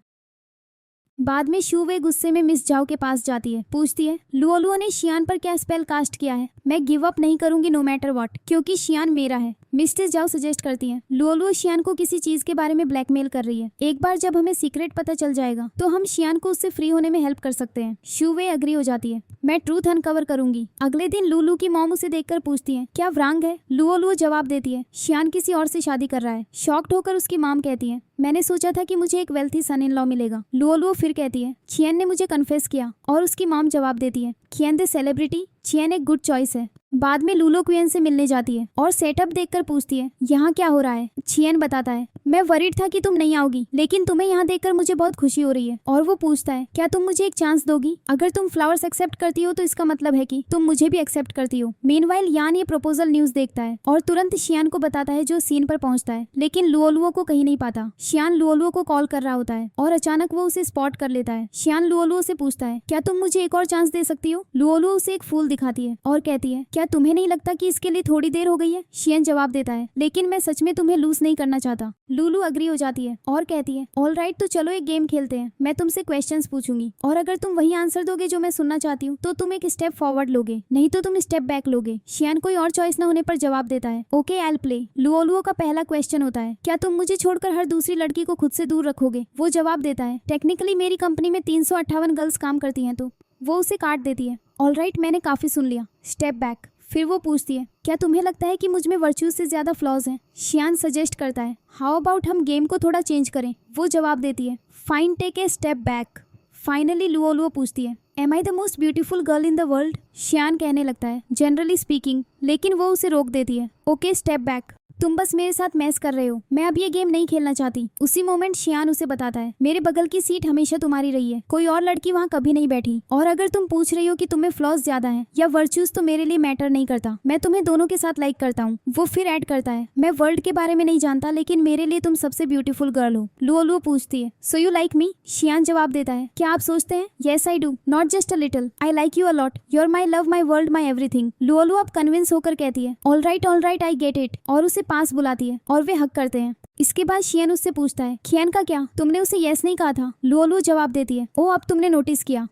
बाद में शूवे गुस्से में मिस जाओ के पास जाती है, पूछती है, लुओलुओ ने शियान पर क्या स्पेल कास्ट किया है? मैं गिव अप नहीं करूंगी नो मैटर व्हाट, क्योंकि शियान मेरा है। मिस्टर जाओ सजेस्ट करती है, लुओलुओ शियान को किसी चीज के बारे में ब्लैकमेल कर रही है। एक बार जब हमें सीक्रेट पता चल जाएगा तो हम शियान को उससे फ्री होने में हेल्प कर सकते हैं। शूवे अग्री हो जाती है, मैं ट्रूथ अनकवर करूंगी। अगले दिन लुलू की मॉम उसे देखकर पूछती है, क्या व्रांग है? लुओलुओ जवाब देती है, शियान किसी और से शादी कर रहा है। शॉक्ड होकर उसकी मॉम कहती है, मैंने सोचा था कि मुझे एक वेल्थी सन इन लॉ मिलेगा। लुओलुओ फिर कहती है, चियन ने मुझे कन्फेस किया, और उसकी मॉम जवाब देती है, चियन द सेलिब्रिटी, चियन एक गुड चॉइस है। बाद में लुलो क्वियन से मिलने जाती है और सेटअप देखकर पूछती है, यहाँ क्या हो रहा है? चियन बताता है, मैं वरीड था कि तुम नहीं आओगी, लेकिन तुम्हें यहाँ देखकर मुझे बहुत खुशी हो रही है। और वो पूछता है, क्या तुम मुझे एक चांस दोगी? अगर तुम फ्लावर्स एक्सेप्ट करती हो तो इसका मतलब है कि तुम मुझे भी एक्सेप्ट करती हो। मीनवाइल यान ये प्रपोजल न्यूज देखता है और तुरंत शियान को बताता है, जो सीन पर पहुंचता है, लेकिन लुओलुओ को कहीं नहीं पाता। शियान लुओलुओ को कॉल कर रहा होता है और अचानक वो उसे स्पॉट कर लेता है। शियान लुओलुओ से पूछता है, क्या तुम मुझे एक और चांस दे सकती हो? लुओलुओ उसे एक फूल दिखाती है और कहती है, क्या तुम्हें नहीं लगता कि इसके लिए थोड़ी देर हो गई है? शियन जवाब देता है, लेकिन मैं सच में तुम्हें लूज नहीं करना चाहता। लुलू अग्री हो जाती है और कहती है, ऑल राइट, तो चलो एक गेम खेलते हैं। मैं तुमसे क्वेश्चंस पूछूंगी और अगर तुम वही आंसर दोगे जो मैं सुनना चाहती हूँ तो तुम एक स्टेप फॉरवर्ड लोगे, नहीं तो तुम स्टेप बैक लोगे। शियान कोई और चॉइस न होने पर जवाब देता है, ओके आई विल प्ले। लुओलुओ का पहला क्वेश्चन होता है, क्या तुम मुझे छोड़कर हर दूसरी लड़की को खुद से दूर रखोगे? वो जवाब देता है, टेक्निकली मेरी कंपनी में 358 गर्ल्स काम करती हैं। तो वो उसे काट देती है, ऑल राइट, मैंने काफी सुन लिया, स्टेप बैक। फिर वो पूछती है, क्या तुम्हें लगता है कि मुझ में वर्च्यूज से ज्यादा फ्लॉज हैं? शियान सजेस्ट करता है, हाउ अबाउट हम गेम को थोड़ा चेंज करें? वो जवाब देती है, fine, take a step back. Finally Luoluo पूछती है, am I the most beautiful girl in the world? Xian कहने लगता है, जनरली स्पीकिंग, लेकिन वो उसे रोक देती है, ओके स्टेप बैक, तुम बस मेरे साथ मैस कर रहे हो, मैं अब ये गेम नहीं खेलना चाहती। उसी मोमेंट शियान उसे बताता है, मेरे बगल की सीट हमेशा तुम्हारी रही है, कोई और लड़की वहाँ कभी नहीं बैठी। और अगर तुम पूछ रही हो कि तुम्हें फ्लॉज ज्यादा हैं या वर्च्यूज, तो मेरे लिए मैटर नहीं करता, मैं तुम्हें दोनों के साथ लाइक करता हूँ। वो फिर ऐड करता है, मैं वर्ल्ड के बारे में नहीं जानता, लेकिन मेरे लिए तुम सबसे ब्यूटीफुल गर्ल हो। लुओलुओ पूछती है, सो यू लाइक मी? शियान जवाब देता है, क्या आप सोचते हैं? Yes I do, not just a little, I like you a lot, you are my love, my world, my everything. Luoluo अब कन्विंस होकर कहती है, all right I get it, और उसे पास बुलाती है और वे हक करते हैं। इसके बाद शियन उससे पूछता है, खियन का क्या? तुमने उसे यस नहीं कहा था? लुओलुओ जवाब देती है, ओ अब तुमने नोटिस किया।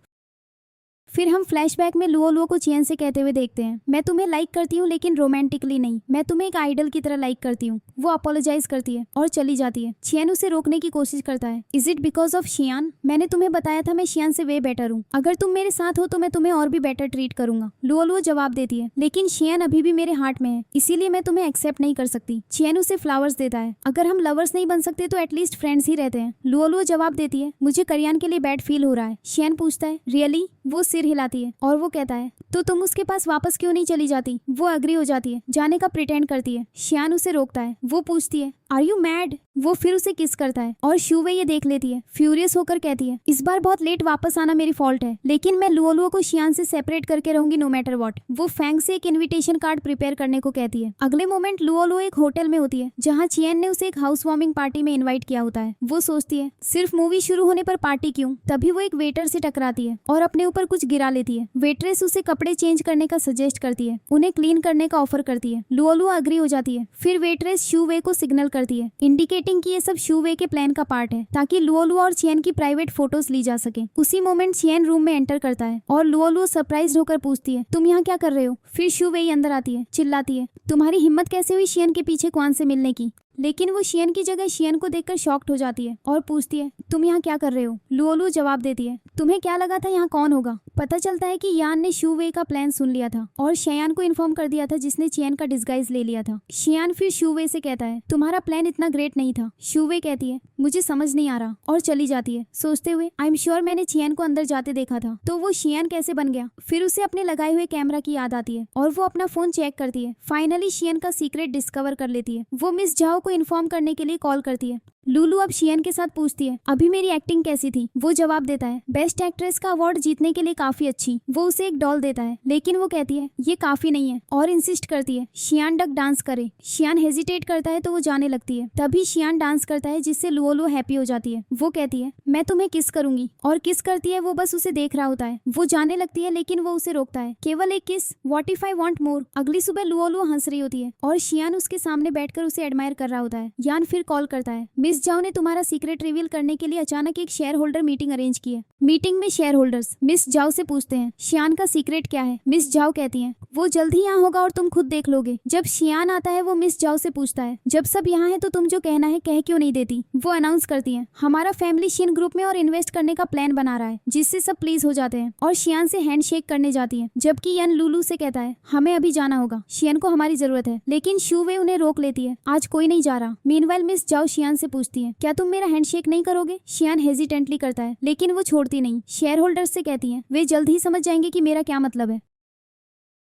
फिर हम फ्लैशबैक में लुओलुओ को चियन से कहते हुए देखते हैं, मैं तुम्हें लाइक करती हूँ लेकिन रोमांटिकली नहीं, मैं तुम्हें एक आइडल की तरह लाइक करती हूँ। वो अपोलोजाइज करती है और चली जाती है। चियन उसे रोकने की कोशिश करता है, इज इट बिकॉज ऑफ शियान? मैंने तुम्हें बताया था मैं शियान से वे बेटर हूँ, अगर तुम मेरे साथ हो तो मैं तुम्हें और भी बेटर ट्रीट करूंगा। लुओलुओ जवाब देती है, लेकिन शियान अभी भी मेरे हार्ट में है, इसीलिए मैं तुम्हें एक्सेप्ट नहीं कर सकती। चियन उसे फ्लावर्स देता है, अगर हम लवर्स नहीं बन सकते तो एटलीस्ट फ्रेंड्स ही रहते हैं। लुओलुओ जवाब देती है, मुझे करियान के लिए बैड फील हो रहा है। शियन पूछता है, रियली? वो सिर हिलाती है और वो कहता है, तो तुम उसके पास वापस क्यों नहीं चली जाती? वो अग्री हो जाती है, जाने का प्रिटेंड करती है। शियान उसे रोकता है। वो पूछती है, आर यू मैड? वो फिर उसे किस करता है और शूवे ये देख लेती है। फ्यूरियस होकर कहती है, इस बार बहुत लेट वापस आना मेरी फॉल्ट है, लेकिन मैं लुओलुओ को शियान से सेपरेट करके रहूंगी नो मैटर व्हाट। वो फैंग से एक इनविटेशन कार्ड प्रिपेयर करने को कहती है। अगले मोमेंट लुओलुओ एक होटल में होती है जहाँ चियन ने उसे एक हाउस वार्मिंग पार्टी में इन्वाइट किया होता है। वो सोचती है, सिर्फ मूवी शुरू होने पर पार्टी क्यों? तभी वो एक वेटर से टकराती है और अपने ऊपर कुछ गिरा लेती है। वेट्रेस उसे कपड़े चेंज करने का सजेस्ट करती है, उन्हें क्लीन करने का ऑफर करती है। लुओलुओ अग्री हो जाती है। फिर वेट्रेस शूवे को सिग्नल करती है, इंडिकेटिंग कि ये सब शूवे के प्लान का पार्ट है, ताकि लुओलुओ और चियन की प्राइवेट फोटोज ली जा सके। उसी मोमेंट चियन रूम में एंटर करता है और लुओलुओ सरप्राइज होकर पूछती है, तुम यहाँ क्या कर रहे हो? फिर शूवे अंदर आती है, चिल्लाती है, तुम्हारी हिम्मत कैसे हुई शियन के पीछे क्वान से मिलने की? लेकिन वो शियन की जगह शियन को देखकर शॉक्ड हो जाती है और पूछती है तुम यहाँ क्या कर रहे हो। लुओलुओ जवाब देती है तुम्हें क्या लगा था यहाँ कौन होगा। पता चलता है कि यान ने शू वे का प्लान सुन लिया था और शयान को इन्फॉर्म कर दिया था जिसने चियन का डिस्गाइज ले लिया था। शियान फिर शू वे से कहता है तुम्हारा प्लान इतना ग्रेट नहीं था। शू वे कहती है मुझे समझ नहीं आ रहा और चली जाती है सोचते हुए आई एम श्योर मैंने चियन को अंदर जाते देखा था तो वो शियान कैसे बन गया। फिर उसे अपने लगाए हुए कैमरा की याद आती है और वो अपना फोन चेक करती है। फाइनली शियन का सीक्रेट डिस्कवर कर लेती है। वो मिस जाओ को इन्फॉर्म करने के लिए कॉल करती है। लुलु अब शियन के साथ पूछती है अभी मेरी एक्टिंग कैसी थी। वो जवाब देता है बेस्ट एक्ट्रेस का अवार्ड जीतने के लिए काफी अच्छी। वो उसे एक डॉल देता है लेकिन वो कहती है ये काफी नहीं है और इंसिस्ट करती है शियान डक डांस करे। शियान हेजिटेट करता है तो वो जाने लगती है। तभी शियान डांस करता है जिससे लुओलुओ हैप्पी हो जाती है। वो कहती है मैं तुम्हें किस करूंगी और किस करती है। वो बस उसे देख रहा होता है। वो जाने लगती है लेकिन वो उसे रोकता है केवल एक किस। What if I want more. अगली सुबह लुओलुओ हंस रही होती है और शियान उसके सामने बैठकर उसे एडमायर कर रहा होता है। यान फिर कॉल करता है मिस जाओ ने तुम्हारा सीक्रेट रिवील करने के लिए अचानक एक शेयर होल्डर मीटिंग अरेंज की है। मीटिंग में शेयर होल्डर्स मिस जाओ से पूछते हैं शियान का सीक्रेट क्या है। मिस जाओ कहती हैं वो जल्द ही यहाँ होगा और तुम खुद देख लोगे। जब शियान आता है वो मिस जाओ से पूछता है जब सब यहाँ है तो तुम जो कहना है कह क्यों नहीं देती। वो अनाउंस करती है हमारा फैमिली शियन ग्रुप में और इन्वेस्ट करने का प्लान बना रहा है जिससे सब प्लीज हो जाते हैं और शियान से हैंड शेक करने जाती है। जबकि यन लुलु से कहता है हमें अभी जाना होगा शियन को हमारी जरूरत है। लेकिन शू वे उन्हें रोक लेती है आज कोई नहीं जा रहा। मीनवाइल मिस जाओ शियान से पूछती है क्या तुम मेरा हैंडशेक नहीं करोगे। शियान हेजिटेंटली करता है लेकिन वो छोड़ती नहीं। शेयर होल्डर्स से कहती है वे जल्द ही समझ जाएंगे कि मेरा क्या मतलब है।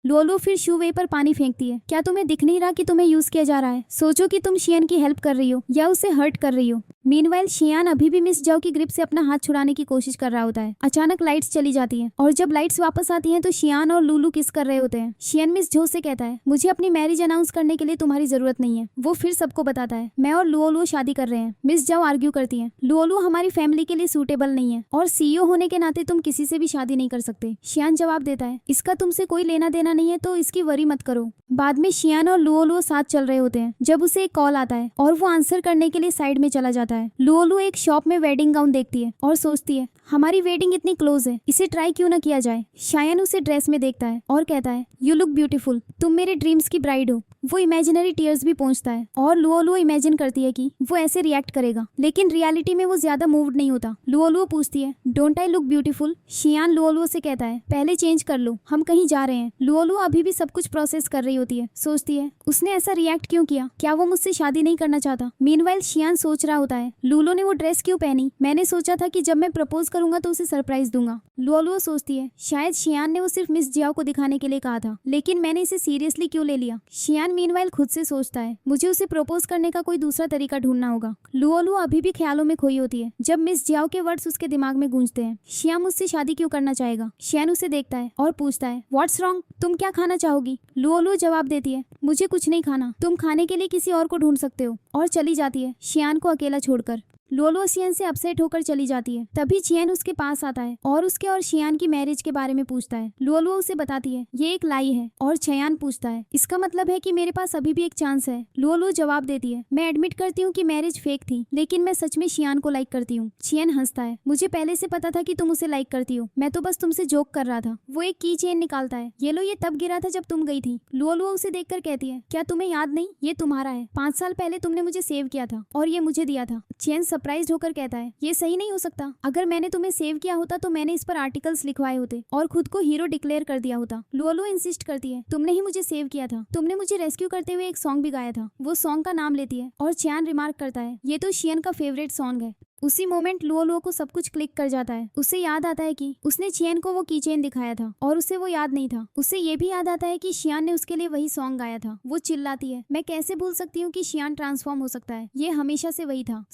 लुओलुओ फिर शू वे पर पानी फेंकती है क्या तुम्हें दिख नहीं रहा कि तुम्हें यूज किया जा रहा है। सोचो कि तुम शियन की हेल्प कर रही हो या उसे हर्ट कर रही हो। मीनवाइल शियान अभी भी मिस जाओ की ग्रिप से अपना हाथ छुड़ाने की कोशिश कर रहा होता है। अचानक लाइट्स चली जाती हैं और जब लाइट्स वापस आती हैं तो शियान और लुलु किस कर रहे होते हैं। शियन मिस जो से कहता है मुझे अपनी मैरिज अनाउंस करने के लिए तुम्हारी जरूरत नहीं है। वो फिर सबको बताता है मैं और लुओलुओ शादी कर रहे हैं। मिस जाओ आर्ग्यू करती है लुओलुओ हमारी फैमिली के लिए सूटेबल नहीं है और सीईओ होने के नाते तुम किसी से भी शादी नहीं कर सकते। शियान जवाब देता है इसका तुमसे कोई लेना देना नहीं है तो इसकी वरी मत करो। बाद में शियान और लुओलुओ साथ चल रहे होते हैं जब उसे एक कॉल आता है और वो आंसर करने के लिए साइड में चला जाता है। लुओलुओ एक शॉप में वेडिंग गाउन देखती है और सोचती है हमारी वेडिंग इतनी क्लोज है इसे ट्राई क्यों ना किया जाए। शायन उसे ड्रेस में देखता है और कहता है यू लुक ब्यूटीफुल तुम मेरे ड्रीम्स की ब्राइड हो। वो इमेजिनरी टीयर्स भी पहुंचता है और लुओलुओ इमेजिन करती है कि वो ऐसे रिएक्ट करेगा लेकिन रियलिटी में वो ज्यादा मूव्ड नहीं होता। लुओलुओ पूछती है डोंट आई लुक ब्यूटीफुल। शियान लुओलुओ से कहता है पहले चेंज कर लो हम कहीं जा रहे हैं। लुओलुओ अभी भी सब कुछ प्रोसेस कर रही होती है। सोचती है उसने ऐसा रिएक्ट क्यों किया क्या वो मुझसे शादी नहीं करना चाहता। मीनवाइल शियान सोच रहा होता है लुओलुओ ने वो ड्रेस क्यों पहनी। मैंने सोचा था कि जब मैं प्रपोज करूंगा तो उसे सरप्राइज दूंगा। लुओलुओ सोचती है शायद शियान ने वो सिर्फ मिस जियाओ को दिखाने के लिए कहा था लेकिन मैंने इसे सीरियसली क्यों ले लिया। शियान मीनवाइल खुद से सोचता है मुझे उसे प्रपोज करने का कोई दूसरा तरीका ढूंढना होगा। लुओलुओ अभी भी ख्यालों में खोई होती है जब मिस जियाओ के वर्ड्स उसके दिमाग में गूंजते हैं। शियान मुझसे शादी क्यों करना चाहेगा। शियान उसे देखता है और पूछता है व्हाट्स रॉन्ग तुम क्या खाना चाहोगी। लुओलुओ जवाब देती है मुझे कुछ नहीं खाना तुम खाने के लिए किसी और को ढूंढ सकते हो और चली जाती है शियान को अकेला छोड़कर। लुओलुओ शियान से अपसेट होकर चली जाती है। तभी चियन उसके पास आता है और उसके और शियान की मैरिज के बारे में पूछता है। लुओलुओ उसे बताती है ये एक लाई है और चियान पूछता है इसका मतलब है कि मेरे पास अभी भी एक चांस है। लुओलुओ जवाब देती है मैं एडमिट करती हूँ कि मैरिज फेक थी लेकिन मैं सच में शियान को लाइक करती हूँ। चियन हंसता है मुझे पहले से पता था कि तुम उसे लाइक करती हो मैं तो बस तुमसे जोक कर रहा था। वो एक की चेन निकालता है ये लो ये तब गिरा था जब तुम गई थी। लुओलुओ उसे देखकर कहती है क्या तुम्हें याद नहीं ये तुम्हारा है 5 साल पहले तुमने मुझे सेव किया था और ये मुझे दिया था। चियन सरप्राइज होकर कहता है ये सही नहीं हो सकता अगर मैंने तुम्हें सेव किया होता तो मैंने इस पर आर्टिकल्स लिखवाए होते और खुद को हीरो डिक्लेयर कर दिया होता। लुओलुओ इंसिस्ट करती है तुमने ही मुझे सेव किया था तुमने मुझे रेस्क्यू करते हुए एक सॉन्ग भी गाया था। वो सॉन्ग का नाम लेती है और चियान रिमार्क करता है ये तो शियन का फेवरेट सॉन्ग है। उसी मोमेंट लुओलुओ को सब कुछ क्लिक कर जाता है। उसे याद आता है कि उसने चियन को वो कीचेन दिखाया था और उसे वो याद नहीं था। उसे ये भी याद आता है कि शियान ने उसके लिए वही सॉन्ग गाया था। वो चिल्लाती है मैं कैसे भूल सकती हूँ कि शियान ट्रांसफॉर्म हो सकता है ये हमेशा से वही था।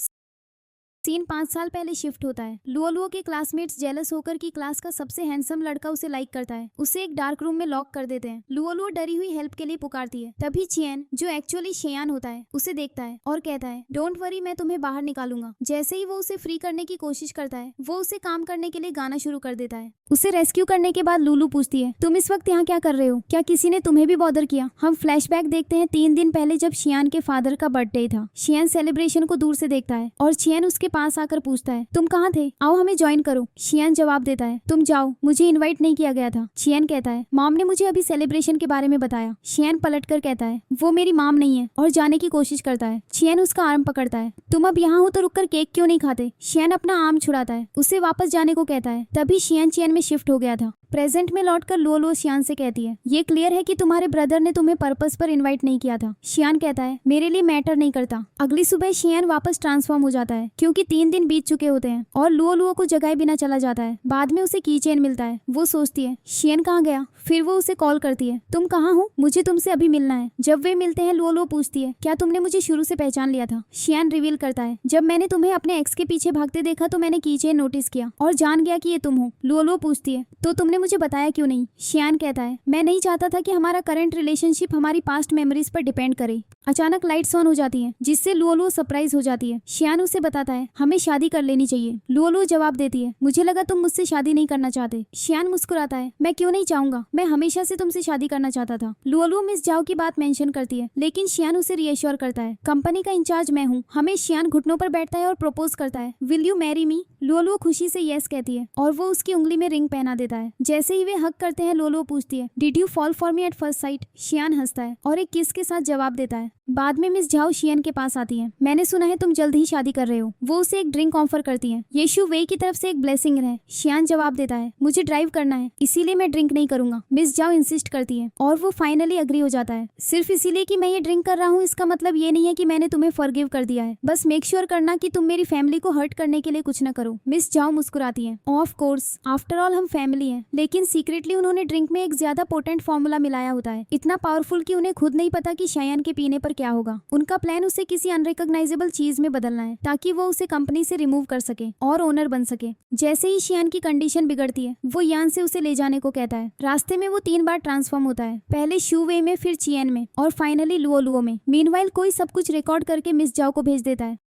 सीन 5 साल पहले शिफ्ट होता है। लुओलुओ के क्लासमेट्स जेलस होकर कि क्लास का सबसे हैंडसम लड़का उसे लाइक करता है। उसे एक डार्क रूम में लॉक कर देते हैं। लुओलुओ डरी हुई हेल्प के लिए पुकारती है। तभी चियन जो एक्चुअली शियान होता है उसे देखता है और कहता है डोंट वरी मैं तुम्हें बाहर निकालूंगा। जैसे ही वो उसे फ्री करने की कोशिश करता है वो उसे काम करने के लिए गाना शुरू कर देता है। उसे रेस्क्यू करने के बाद लुलु पूछती है तुम इस वक्त यहाँ क्या कर रहे हो क्या किसी ने तुम्हें भी बॉदर किया। हम फ्लैशबैक देखते हैं 3 दिन पहले जब शियान के फादर का बर्थडे था। शियान सेलिब्रेशन को दूर से देखता है और चियन उसके पास आकर पूछता है, तुम कहाँ थे, आओ हमें ज्वाइन करो। शियान जवाब देता है, तुम जाओ, मुझे इनवाइट नहीं किया गया था। शियान कहता है, मॉम ने मुझे अभी सेलिब्रेशन के बारे में बताया। शियान पलट कर कहता है, वो मेरी मॉम नहीं है, और जाने की कोशिश करता है। शियान उसका आर्म पकड़ता है, तुम अब यहाँ हो तो रुककर केक क्यों नहीं खाते। शियान अपना आर्म छुड़ाता है, उसे वापस जाने को कहता है। तभी शियान चेन में शिफ्ट हो गया था। प्रेजेंट में लौटकर लुओ शियान से कहती है, ये क्लियर है कि तुम्हारे ब्रदर ने तुम्हें पर्पस पर इनवाइट नहीं किया था। शियान कहता है, मेरे लिए मैटर नहीं करता। अगली सुबह शियान वापस ट्रांसफॉर्म हो जाता है क्योंकि 3 दिन बीत चुके होते हैं और लुओ को जगाए बिना चला जाता है। बाद में उसे की चेन मिलता है। वो सोचती है, शियान कहाँ गया। फिर वो उसे कॉल करती है, तुम कहाँ हो, मुझे तुमसे अभी मिलना है। जब वे मिलते हैं लुओ पूछती है, क्या तुमने मुझे शुरू से पहचान लिया था। शियान रिवील करता है, जब मैंने तुम्हें अपने एक्स के पीछे भागते देखा तो मैंने की चेन नोटिस किया और जान गया कि ये तुम हो। लुओ पूछती है, तो तुमने मुझे बताया क्यों नहीं। शियान कहता है, मैं नहीं चाहता था कि हमारा करंट रिलेशनशिप हमारी पास्ट मेमोरीज पर डिपेंड करे। अचानक लाइट्स ऑन हो जाती हैं, जिससे लुओ सरप्राइज हो जाती है। शियान उसे बताता है, हमें शादी कर लेनी चाहिए। लुओ जवाब देती है, मुझे लगा तुम मुझसे शादी नहीं करना चाहते। शियान मुस्कुराता है, मैं क्यों नहीं चाहूंगा, मैं हमेशा से तुमसे शादी करना चाहता था। लुओ मिस जाओ की बात मेंशन करती है, लेकिन शियान उसे रिएश्योर करता है, कंपनी का इंचार्ज मैं हूँ। हमें शियान घुटनों पर बैठता है और प्रपोज करता है, will you marry me. Luo खुशी से यस कहती है और वो उसकी उंगली में रिंग पहना देता है। जैसे ही वे हक करते हैं, लुओ पूछती है, did you fall for me at first sight. Xian हंसता है और एक किस के साथ जवाब देता है। बाद में मिस झाओ शियान के पास आती है, मैंने सुना है तुम जल्द ही शादी कर रहे हो। वो उसे एक ड्रिंक ऑफर करती है, येशु वे की तरफ से एक ब्लेसिंग है। शियान जवाब देता है, मुझे ड्राइव करना है, इसीलिए मैं ड्रिंक नहीं करूंगा। मिस झाओ इंसिस्ट करती है और वो फाइनली अग्री हो जाता है। सिर्फ इसीलिए कि मैं ये ड्रिंक कर रहा हूँ इसका मतलब ये नहीं है कि मैंने तुम्हें फॉरगिव कर दिया है। बस मेक श्योर करना कि तुम मेरी फैमिली को हर्ट करने के लिए कुछ न करो। मिस झाओ मुस्कुराती है, ऑफ कोर्स, आफ्टर ऑल हम फैमिली हैं। लेकिन सीक्रेटली उन्होंने ड्रिंक में एक ज्यादा पोटेंट फॉर्मूला मिलाया होता है, इतना पावरफुल कि उन्हें खुद नहीं पता कि शियान के पीने पर क्या होगा। उनका प्लान उसे किसी अनरिकॉग्नाइजेबल चीज में बदलना है ताकि वो उसे कंपनी से रिमूव कर सके और ओनर बन सके। जैसे ही शियान की कंडीशन बिगड़ती है, वो यान से उसे ले जाने को कहता है। रास्ते में वो 3 बार ट्रांसफॉर्म होता है, पहले शू वे में, फिर चियन में और फाइनली लुओ में। मीनवाइल कोई सब कुछ रिकॉर्ड करके मिस जाओ को भेज देता है।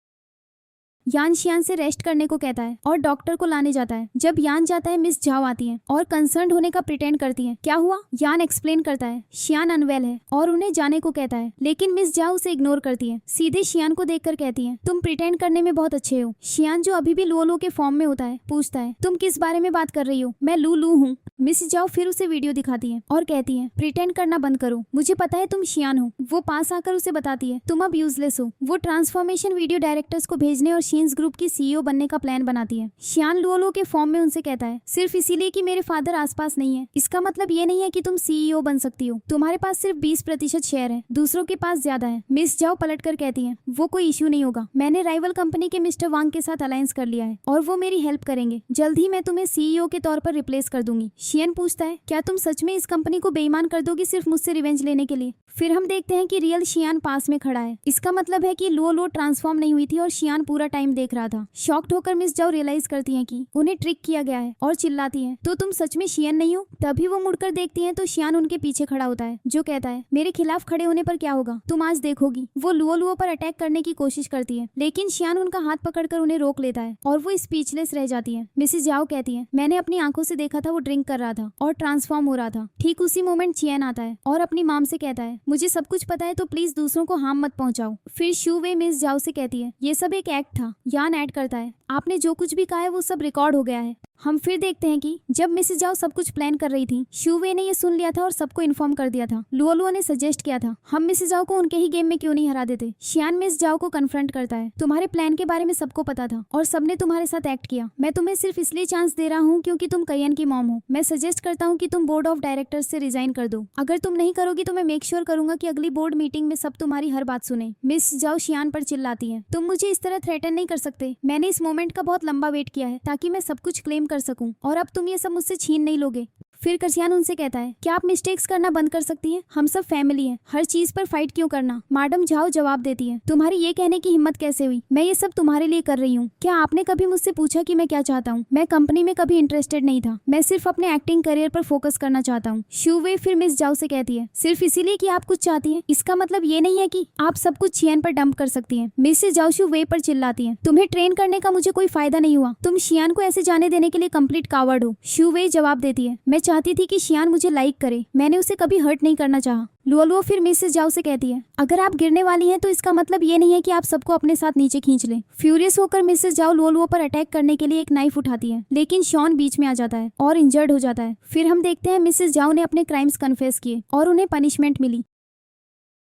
यान शियान से रेस्ट करने को कहता है और डॉक्टर को लाने जाता है। जब यान जाता है, मिस झाओ आती है और कंसर्न होने का प्रिटेंड करती है। क्या हुआ, यान एक्सप्लेन करता है। शियान अनवेल है और उन्हें जाने को कहता है, लेकिन मिस झाओ उसे इग्नोर करती है। सीधे शियान को देखकर कहती है, तुम प्रिटेंड करने में बहुत अच्छे हो। शियान, जो अभी भी लुओ के फॉर्म में होता है, पूछता है, तुम किस बारे में बात कर रही हो। मैं लू हूँ। मिस झाओ फिर उसे वीडियो दिखाती है और कहती है, प्रिटेंड करना बंद करो, मुझे पता है तुम शियान हो। वो पास आकर उसे बताती है, तुम अब यूजलेस हो। वो ट्रांसफॉर्मेशन वीडियो डायरेक्टर्स को भेजने और शीन्स ग्रुप की CEO बनने का प्लान बनाती है। शियान लुओ के फॉर्म में उनसे कहता है, सिर्फ इसीलिए कि मेरे फादर आसपास नहीं है, इसका मतलब ये नहीं है कि तुम CEO बन सकती हो। तुम्हारे पास सिर्फ 20% शेयर है, दूसरों के पास ज्यादा है। मिस झाओ पलटकर कहती है, वो कोई इश्यू नहीं होगा, मैंने राइवल कंपनी के मिस्टर वांग के साथ अलायंस कर लिया है और वो मेरी हेल्प करेंगे। जल्द ही मैं तुम्हें CEO के तौर पर रिप्लेस कर दूंगी। शियान पूछता है, क्या तुम सच में इस कंपनी को बेईमान कर दोगी सिर्फ मुझसे रिवेंज लेने के लिए। फिर हम देखते हैं कि रियल शियान पास में खड़ा है। इसका मतलब है कि लुओ ट्रांसफॉर्म नहीं हुई थी और शियान पूरा टाइम देख रहा था। शॉक्ड होकर मिस झाओ रियलाइज करती हैं कि उन्हें ट्रिक किया गया है और चिल्लाती हैं, तो तुम सच में शियान नहीं हो। तभी वो मुड़कर देखती हैं तो शियान उनके पीछे खड़ा होता है, जो कहता है, मेरे खिलाफ खड़े होने पर क्या होगा, तुम आज देखोगी। वो लुओ पर अटैक करने की कोशिश करती है, लेकिन शियान उनका हाथ पकड़कर उन्हें रोक लेता है और वो स्पीचलेस रह जाती है। मिसेस झाओ कहती है, मैंने अपनी आंखों से देखा था वो ड्रिंक कर रहा था और ट्रांसफॉर्म हो रहा था। ठीक उसी मोमेंट चियन आता है और अपनी मॉम से कहता है, मुझे सब कुछ पता है, तो प्लीज दूसरों को हार्म मत पहुंचाओ। फिर शू वे मिस झाओ से कहती है, ये सब एक एक्ट था। यान ऐड करता है, आपने जो कुछ भी कहा है वो सब रिकॉर्ड हो गया है। हम फिर देखते हैं कि जब मिसेस झाओ सब कुछ प्लान कर रही थी, शू वे ने ये सुन लिया था और सबको इन्फॉर्म कर दिया था। लुओ ने सजेस्ट किया था, हम मिसेस झाओ को उनके ही गेम में क्यों नहीं हरा देते। शियान मिस झाओ को कन्फ्रंट करता है, तुम्हारे प्लान के बारे में सबको पता था और सबने तुम्हारे साथ एक्ट किया। मैं तुम्हें सिर्फ इसलिए चांस दे रहा हूँ क्योंकि तुम कयन की मॉम हो। मैं सजेस्ट करता हूँ कि तुम बोर्ड ऑफ डायरेक्टर्स से रिजाइन कर दो। अगर तुम नहीं करोगी तो मैं मेक श्योर करूंगा कि अगली बोर्ड मीटिंग में सब तुम्हारी हर बात सुने। मिस झाओ शियान पर चिल्लाती है, तुम मुझे इस तरह थ्रेटन नहीं कर सकते। मैंने इस मोमेंट का बहुत लंबा वेट किया है ताकि मैं सब कुछ क्लेम कर सकूं और अब तुम ये सब मुझसे छीन नहीं लोगे। फिर कर्सियान उनसे कहता है, क्या आप मिस्टेक्स करना बंद कर सकती हैं? हम सब फैमिली हैं, हर चीज पर फाइट क्यों करना। मैडम झाओ जवाब देती है, तुम्हारी ये कहने की हिम्मत कैसे हुई? मैं ये सब तुम्हारे लिए कर रही हूँ। क्या आपने कभी मुझसे पूछा कि मैं क्या चाहता हूँ? मैं कंपनी में कभी इंटरेस्टेड नहीं था, मैं सिर्फ अपने एक्टिंग करियर पर फोकस करना चाहता हूँ। शू वे फिर मिस झाओ से कहती है, सिर्फ इसीलिए कि आप कुछ चाहती हैं, इसका मतलब ये नहीं है कि आप सब कुछ शियान पर डंप कर सकती हैं। मिसेस झाओ शू वे पर चिल्लाती है, तुम्हें ट्रेन करने का मुझे कोई फायदा नहीं हुआ, तुम शियान को ऐसे जाने देने के लिए कंप्लीट कावर्ड हो। शू वे जवाब देती है, मैं चाहती थी कि शियान मुझे लाइक करे, मैंने उसे कभी हर्ट नहीं करना चाहा। लुओलुओ फिर मिसेस जाओ से कहती है, अगर आप गिरने वाली हैं तो इसका मतलब ये नहीं है कि आप सबको अपने साथ नीचे खींच लें। फ्यूरियस होकर मिसेस जाओ लुओलुओ पर अटैक करने के लिए एक नाइफ उठाती है, लेकिन शॉन बीच में आ जाता है और इंजर्ड हो जाता है। फिर हम देखते हैं मिसेस जाओ ने अपने क्राइम्स कन्फेस किए और उन्हें पनिशमेंट मिली।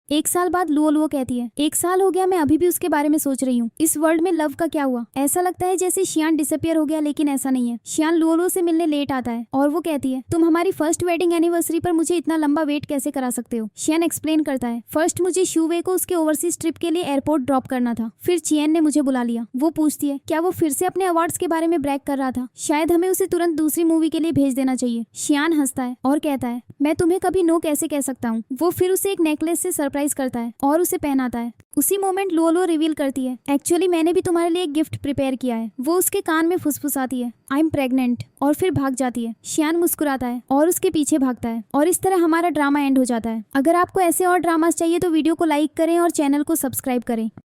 1 साल बाद लुओलुओ कहती है, 1 साल हो गया, मैं अभी भी उसके बारे में सोच रही हूँ। इस वर्ल्ड में लव का क्या हुआ? ऐसा लगता है जैसे शियान डिसअपियर हो गया, लेकिन ऐसा नहीं है। शियान लुओलुओ से मिलने लेट आता है और वो कहती है, तुम हमारी फर्स्ट वेडिंग एनिवर्सरी पर मुझे इतना लंबा वेट कैसे करा सकते हो? शियान एक्सप्लेन करता है, फर्स्ट मुझे शूवे को उसके ओवरसीज ट्रिप के लिए एयरपोर्ट ड्रॉप करना था, फिर चियन ने मुझे बुला लिया। वो पूछती है, क्या वो फिर से अपने अवार्ड्स के बारे में ब्रैग कर रहा था? शायद हमें उसे तुरंत दूसरी मूवी के लिए भेज देना चाहिए। शियान हंसता है और कहता है, मैं तुम्हें कभी नो कैसे कह सकता हूँ। वो फिर उसे एक नेकलेस से सरप्राइज करता है और उसे पहनाता है। उसी मोमेंट लुओलुओ रिवील करती है, एक्चुअली मैंने भी तुम्हारे लिए एक गिफ्ट प्रिपेयर किया है। वो उसके कान में फुसफुसाती है, आई एम प्रेग्नेंट, और फिर भाग जाती है। शियान मुस्कुराता है और उसके पीछे भागता है और इस तरह हमारा ड्रामा एंड हो जाता है। अगर आपको ऐसे और ड्रामास चाहिए तो वीडियो को लाइक करें और चैनल को सब्सक्राइब करें।